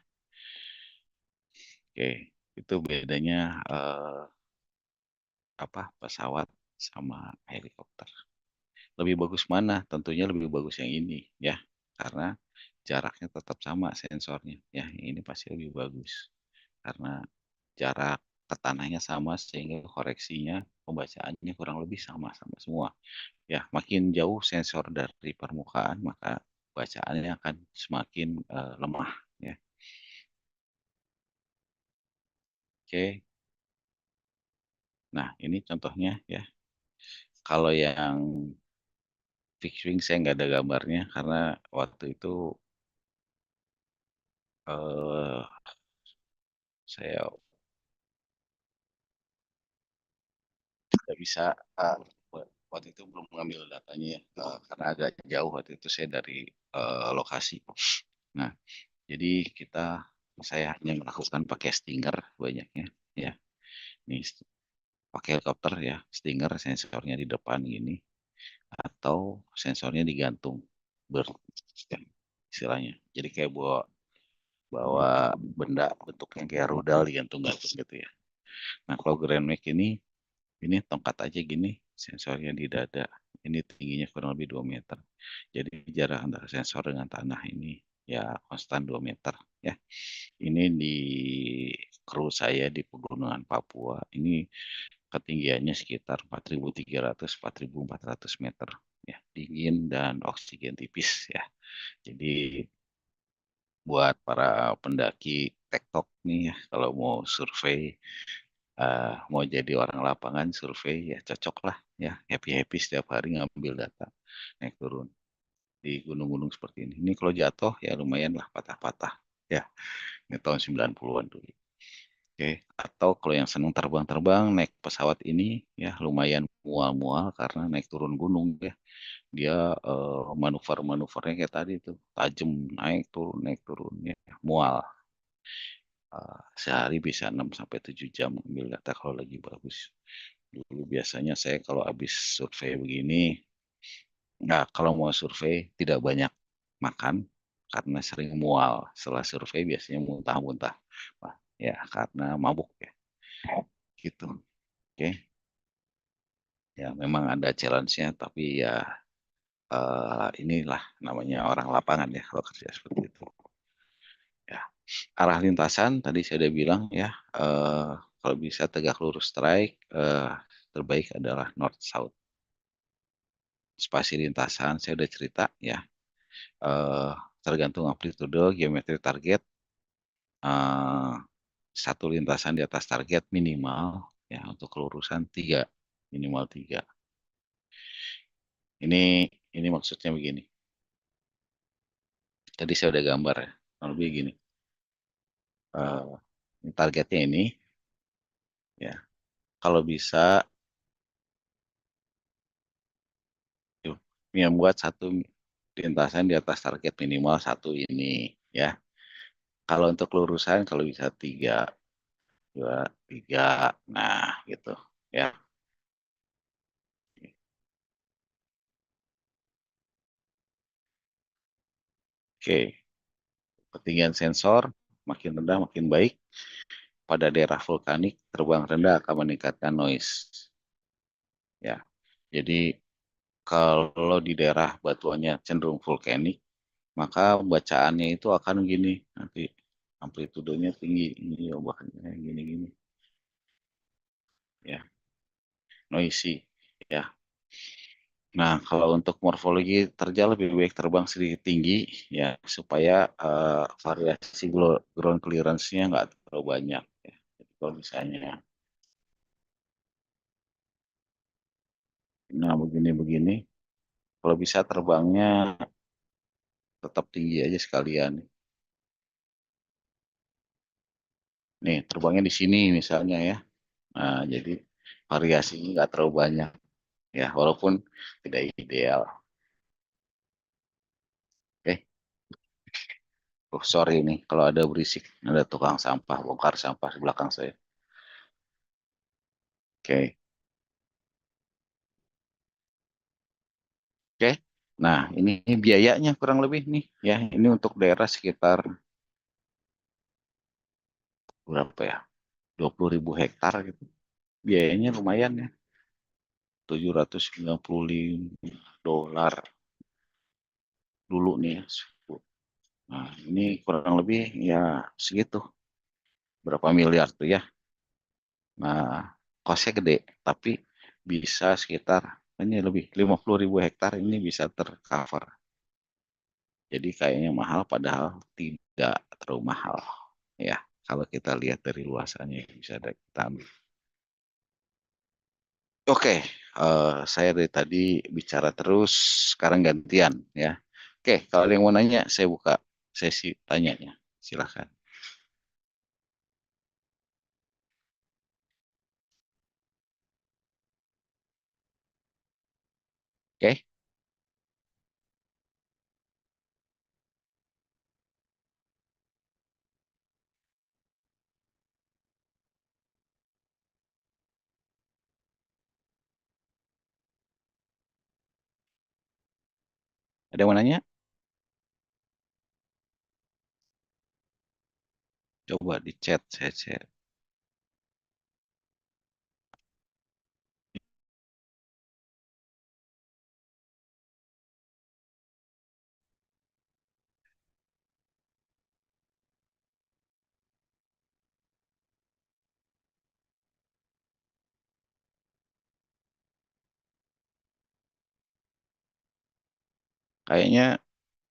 Oke, itu bedanya apa pesawat sama helikopter. Lebih bagus mana? Tentunya lebih bagus yang ini ya. Karena jaraknya tetap sama sensornya ya. Yang ini pasti lebih bagus. Karena jarak ke tanahnya sama sehingga koreksinya pembacaannya kurang lebih sama-sama semua. Ya, makin jauh sensor dari permukaan maka bacaannya akan semakin lemah ya. Oke. Nah, ini contohnya ya. Kalau yang fixed wing saya nggak ada gambarnya karena waktu itu eh, saya tidak bisa waktu itu belum mengambil datanya ya, karena agak jauh waktu itu saya dari lokasi. Nah, jadi saya hanya melakukan pakai Stinger banyaknya ya. Nih pakai helikopter ya, Stinger sensornya di depan gini atau sensornya digantung ber ya, istilahnya. Jadi kayak bawa bawa benda bentuknya kayak rudal digantung-gantung gitu ya. Nah kalau Grand Max ini tongkat aja gini, sensornya di dada. Ini tingginya kurang lebih 2 meter. Jadi jarak antara sensor dengan tanah ini ya konstan 2 meter ya. Ini di kru saya di pegunungan Papua. Ini ketinggiannya sekitar 4.300 4.400 meter ya. Dingin dan oksigen tipis ya. Jadi buat para pendaki tektok nih ya kalau mau survei mau jadi orang lapangan survei ya cocok lah ya happy-happy setiap hari ngambil data naik turun di gunung-gunung seperti ini. Ini kalau jatuh ya lumayan lah patah-patah ya ini tahun 90-an dulu. Oke, atau kalau yang senang terbang-terbang naik pesawat ini ya lumayan mual-mual karena naik turun gunung ya. Dia manuver-manuvernya kayak tadi tuh tajam naik turun ya mual. Sehari bisa 6 sampai 7 jam ambil data kalau lagi bagus. Dulu biasanya saya kalau habis survei begini, nah kalau mau survei tidak banyak makan karena sering mual. Setelah survei biasanya muntah-muntah. Wah, ya karena mabuk ya. Gitu. Oke. Ya memang ada challenge-nya tapi ya inilah namanya orang lapangan ya kalau kerja seperti itu. Ya. Arah lintasan tadi saya udah bilang ya kalau bisa tegak lurus strike terbaik adalah north south. Spasi lintasan saya udah cerita ya eh, tergantung amplitude geometri target eh, satu lintasan di atas target minimal ya untuk kelurusan tiga minimal tiga. Ini maksudnya begini. Tadi saya udah gambar ya. Kalau lebih gini. Targetnya ini ya kalau bisa yuk, yang buat satu lintasan di atas target minimal satu ini ya. Kalau untuk lurusan kalau bisa tiga, dua, tiga, nah gitu ya. Oke, ketinggian sensor makin rendah makin baik. Pada daerah vulkanik terbang rendah akan meningkatkan noise ya. Jadi kalau di daerah batuannya cenderung vulkanik, maka bacaannya itu akan gini nanti amplitudenya tinggi ini bahkan gini-gini ya noisy ya. Nah kalau untuk morfologi terjal lebih baik terbang sedikit tinggi ya supaya variasi ground clearance-nya nggak terlalu banyak ya. Jadi kalau misalnya nah begini-begini kalau bisa terbangnya tetap tinggi aja sekalian. Nih terbangnya di sini misalnya ya. Nah jadi variasinya nggak terlalu banyak ya walaupun tidak ideal. Oke. Oh, sorry nih kalau ada berisik, ada tukang sampah, bongkar sampah di belakang saya. Oke, oke. Nah, ini biayanya kurang lebih nih, ya. Ini untuk daerah sekitar berapa ya? 20.000 hektar gitu. Biayanya lumayan ya, $795 dulu nih ya. Nah, ini kurang lebih ya segitu. Berapa miliar tuh ya. Nah, kosnya gede, tapi bisa sekitar ini lebih 50.000 hektar ini bisa tercover. Jadi kayaknya mahal padahal tidak terlalu mahal. Ya, kalau kita lihat dari luasannya bisa kita ambil. Oke, saya dari tadi bicara terus, sekarang gantian ya. Oke, kalau ada yang mau nanya, saya buka sesi tanyanya. Silahkan. Oke, ada yang mau nanya? Coba di chat saya share. Kayaknya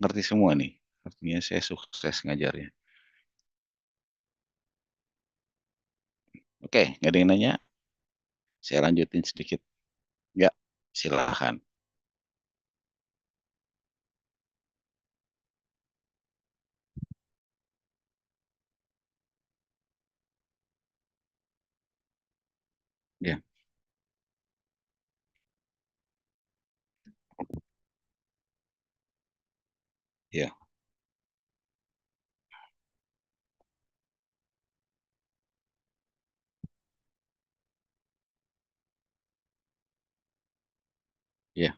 ngerti semua nih. Artinya saya sukses ngajarnya. Oke, nggak ada yang nanya? Saya lanjutin sedikit. Nggak, silahkan. Ya, ya, ya.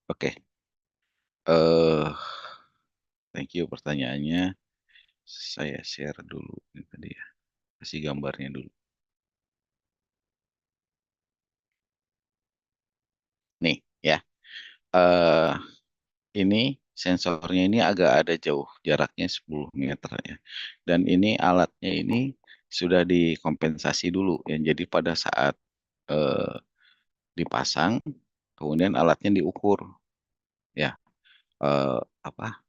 Oke. Eh, thank you pertanyaannya. Saya share dulu ini tadi ya. Kasih gambarnya dulu. Nih, ya. Eh, ini sensornya ini agak ada jauh, jaraknya 10 meter ya. Dan ini alatnya ini sudah dikompensasi dulu ya. Jadi pada saat eh, dipasang, kemudian alatnya diukur ya. Eh, apa?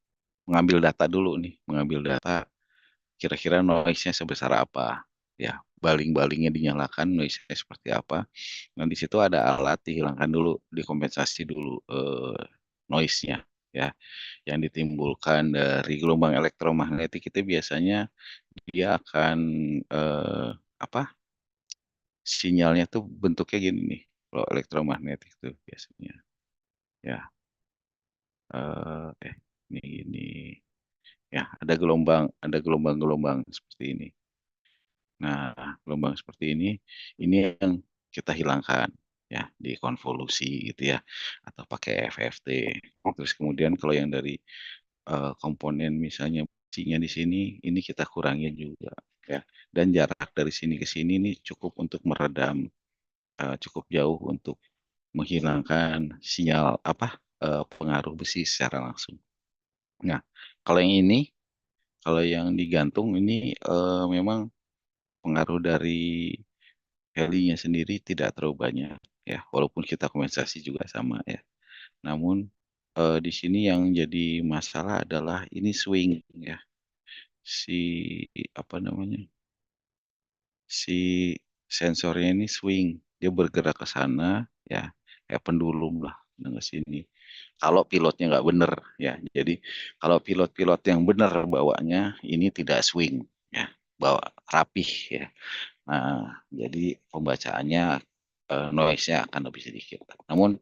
Mengambil data dulu nih, mengambil data kira-kira noise-nya sebesar apa ya. Baling-balingnya dinyalakan, noise-nya seperti apa. Nah, di situ ada alat dihilangkan dulu, dikompensasi dulu noise-nya ya, yang ditimbulkan dari gelombang elektromagnetik itu biasanya dia akan eh, apa? Sinyalnya tuh bentuknya gini nih. Kalau elektromagnetik tuh biasanya ya ini gini ya, ada gelombang-gelombang seperti ini. Nah, gelombang seperti ini yang kita hilangkan ya di konvolusi gitu ya, atau pakai FFT. Terus kemudian kalau yang dari komponen misalnya besinya di sini, ini kita kurangin juga ya. Dan jarak dari sini ke sini ini cukup untuk meredam, cukup jauh untuk menghilangkan sinyal pengaruh besi secara langsung. Nah, kalau yang ini, kalau yang digantung ini memang pengaruh dari helinya sendiri tidak terlalu banyak ya, walaupun kita kompensasi juga sama ya. Namun di sini yang jadi masalah adalah ini swing ya, si apa namanya, si sensornya ini swing, dia bergerak ke sana ya, kayak pendulum lah ke sini. Kalau pilotnya nggak bener ya, jadi kalau pilot-pilot yang bener bawanya ini tidak swing ya, bawa rapih ya. Nah, jadi pembacaannya noise-nya akan lebih sedikit. Namun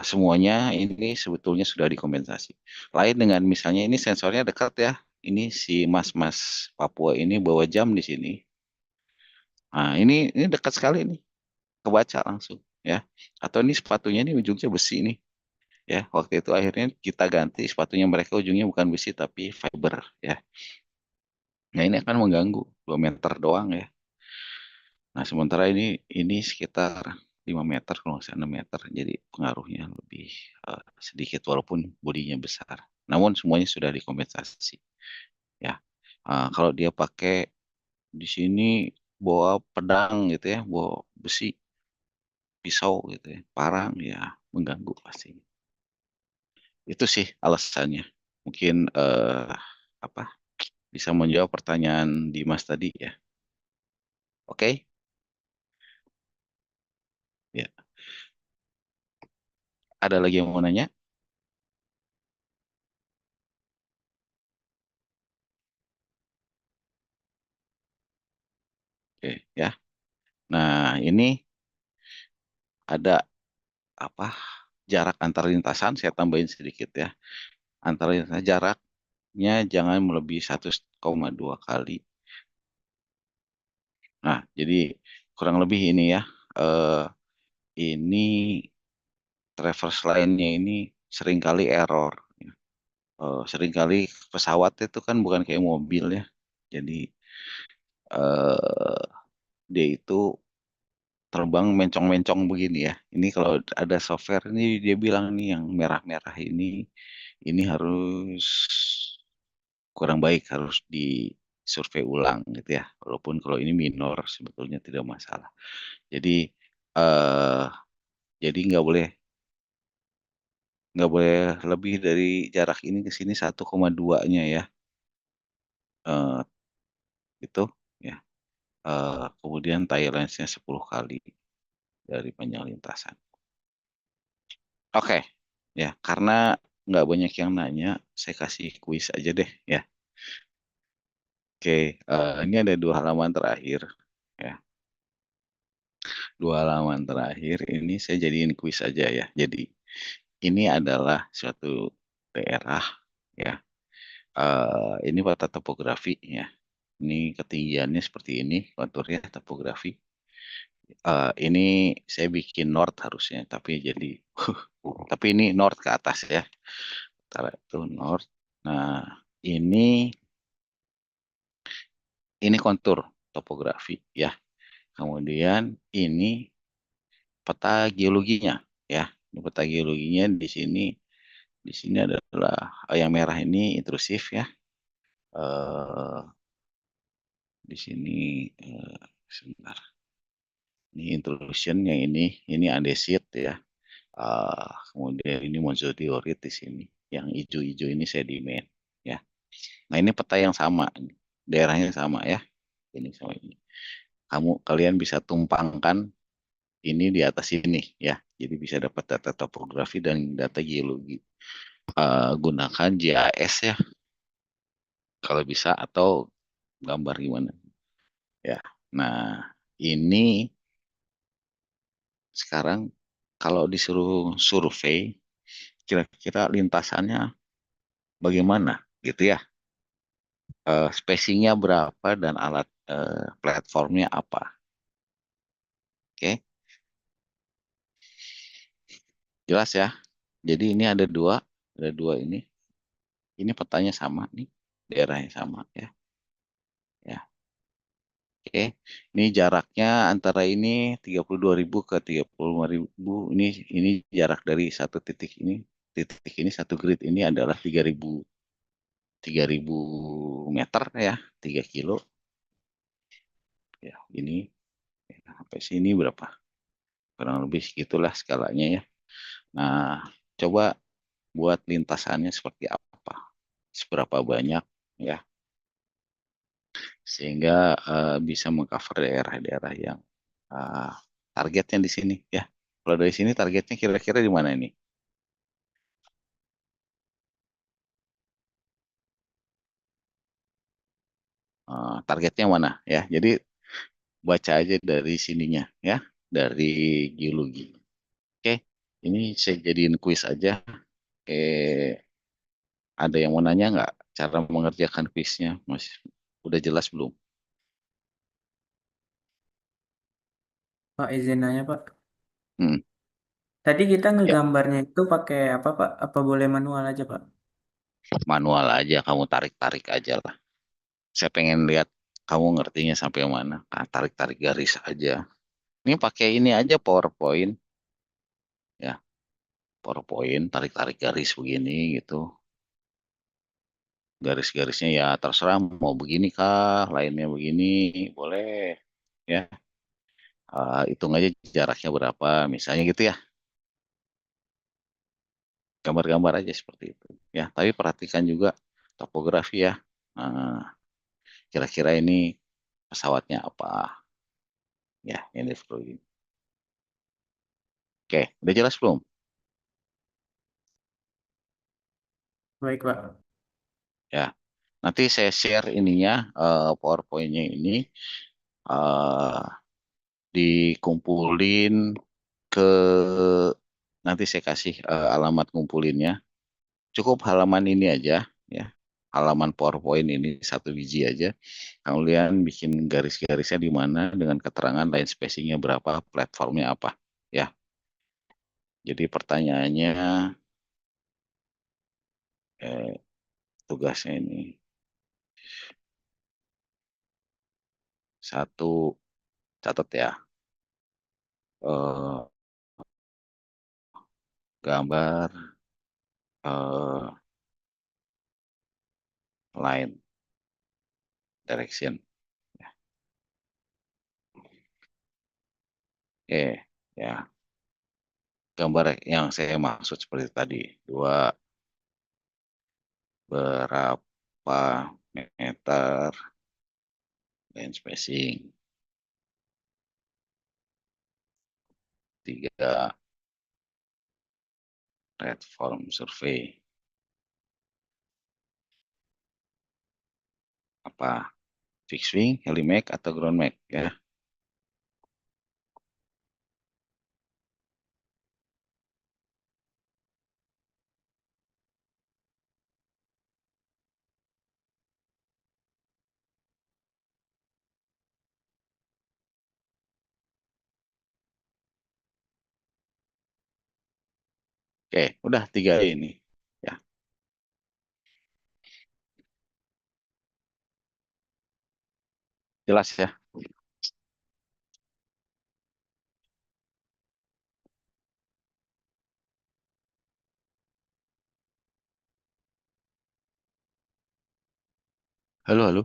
semuanya ini sebetulnya sudah dikompensasi. Lain dengan misalnya ini sensornya dekat ya. Ini si mas-mas Papua ini bawa jam di sini. Nah, ini dekat sekali nih, kebaca langsung ya. Atau ini sepatunya ini ujungnya besi nih ya. Waktu itu akhirnya kita ganti sepatunya, mereka ujungnya bukan besi tapi fiber ya. Nah, ini akan mengganggu 2 meter doang ya. Nah, sementara ini sekitar 5 meter, kalau nggak salah 6 meter. Jadi pengaruhnya lebih sedikit walaupun bodinya besar. Namun semuanya sudah dikompensasi. Ya, kalau dia pakai di sini bawa pedang gitu ya, bawa besi, pisau gitu ya, parang ya mengganggu pasti. Itu sih alasannya. Mungkin apa bisa menjawab pertanyaan Dimas tadi ya. Oke, ya. Ada lagi yang mau nanya? Oke, ya. Nah, ini ada apa, jarak antar lintasan saya tambahin sedikit ya. Antar lintasan jaraknya jangan melebihi 1,2 kali. Nah, jadi kurang lebih ini ya. eh, ini traverse line-nya ini seringkali error. seringkali pesawat itu kan bukan kayak mobil ya. Jadi eh, dia itu terbang mencong-mencong begini ya. Ini kalau ada software ini dia bilang nih yang merah-merah ini harus kurang baik, harus disurvei ulang gitu ya. Walaupun kalau ini minor sebetulnya tidak masalah. Jadi eh jadi nggak boleh lebih dari jarak ini ke sini 1,2-nya ya. Eh itu ya. Kemudian Thailandnya 10 kali dari panjang lintasan. Oke, ya karena nggak banyak yang nanya, saya kasih kuis aja deh ya. Oke, ini ada dua halaman terakhir ya. Dua halaman terakhir ini saya jadiin kuis aja ya. Jadi ini adalah suatu daerah ya. Ini peta topografi ya. Ini ketinggiannya seperti ini, konturnya topografi. Ini saya bikin north harusnya, tapi jadi tapi ini north ke atas ya. Sementara itu north. Nah, ini ini kontur topografi ya. Kemudian ini peta geologinya ya. Ini peta geologinya di sini adalah yang merah ini intrusif ya. Eh di sini sebentar. Ini intrusion yang ini andesit ya. Kemudian ini mozodiorit di sini. Yang hijau-hijau ini sedimen ya. Nah, ini peta yang sama, daerahnya sama ya. Ini sama ini. Kalian bisa tumpangkan ini di atas ini ya. Jadi bisa dapat data topografi dan data geologi. Gunakan GIS ya kalau bisa atau gambar gimana ya. Nah, ini sekarang kalau disuruh survei kira-kira lintasannya bagaimana gitu ya. Spacingnya berapa dan alat platformnya apa. Oke, jelas ya. Jadi ini ada dua ini. Ini petanya sama nih, daerahnya sama ya. Ya, oke. Ini jaraknya antara ini 32.000 ke 35.000. Ini jarak dari satu titik ini satu grid ini adalah 3.000 meter ya, 3 kilo. Ya, ini sampai sini berapa? Kurang lebih segitulah skalanya ya. Nah, coba buat lintasannya seperti apa, seberapa banyak ya, sehingga bisa mengcover daerah-daerah yang eh, targetnya di sini ya. Kalau dari sini targetnya kira-kira di mana ini? Targetnya mana ya? Jadi baca aja dari sininya ya, dari geologi. Oke, ini saya jadiin kuis aja. Ada yang mau nanya nggak cara mengerjakan kuisnya? Mas, udah jelas belum? Pak, izin nanya, Pak. Hmm, Tadi kita ya, ngegambarnya itu pakai apa, Pak? Apa boleh manual aja, Pak? manual aja, kamu tarik-tarik aja lah. Saya pengen lihat kamu ngertinya sampai mana. Ah, tarik-tarik garis aja. Ini pakai ini aja PowerPoint ya. PowerPoint tarik-tarik garis begini gitu. Garis-garisnya ya terserah mau begini kah, lainnya begini, boleh ya. Hitung aja jaraknya berapa misalnya gitu ya. Gambar-gambar aja seperti itu. Ya, tapi perhatikan juga topografi ya. Nah, kira-kira ini pesawatnya apa ya ini perlu. Oke, udah jelas belum? Baik, Pak. Ya, nanti saya share ininya PowerPoint-nya ini eh, dikumpulin ke nanti saya kasih alamat ngumpulinnya. Cukup halaman ini aja ya. Halaman PowerPoint ini satu biji aja. Kemudian bikin garis-garisnya di mana dengan keterangan line spacingnya berapa, platformnya apa. Ya, jadi pertanyaannya tugasnya ini. Satu, catat ya, eh, gambar line direction. Ya, gambar yang saya maksud seperti tadi. Dua, berapa meter line spacing. Tiga, platform survey. Apa? Fixed wing, heli atau ground mag ya. Oke, udah tiga ini. Ya, jelas ya. Halo, halo.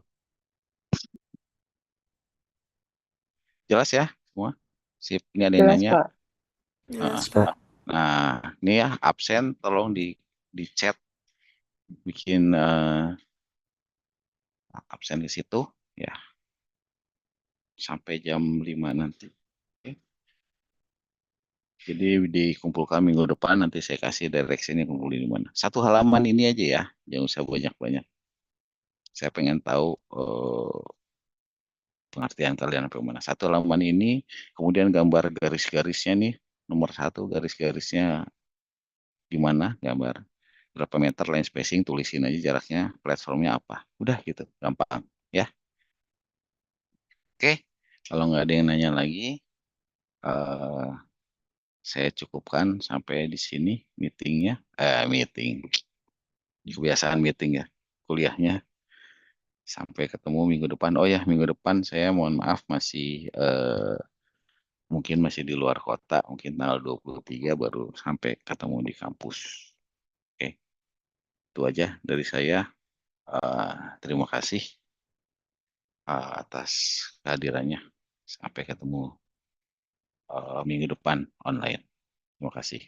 Jelas ya semua? Sip, ini ada yang Jelas, nanya. Pak. Heeh. Jelas, Pak. Nah, ini ya absen tolong di chat bikin absen di situ ya sampai jam 5 nanti. Oke. Jadi dikumpulkan minggu depan nanti saya kasih directionnya kumpulin di mana. Satu halaman ini aja ya, jangan usah banyak-banyak. Saya pengen tahu pengertian kalian apa mana. Satu halaman ini, kemudian gambar garis-garisnya nih, nomor satu garis-garisnya di mana, gambar berapa meter line spacing, tulisin aja jaraknya, platformnya apa. Udah gitu, gampang ya. Oke, kalau nggak ada yang nanya lagi, eh, saya cukupkan sampai di sini meetingnya. Meeting, kebiasaan meeting ya, kuliahnya. Sampai ketemu minggu depan. Oh ya, minggu depan saya mohon maaf masih mungkin masih di luar kota, mungkin tanggal 23 baru sampai ketemu di kampus. Oke, itu aja dari saya. Eh, Terima kasih atas kehadirannya. Sampai ketemu minggu depan online. Terima kasih.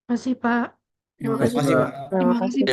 Terima kasih, Pak. Terima Terima kasih, kasih. Pak. Terima kasih, Pak.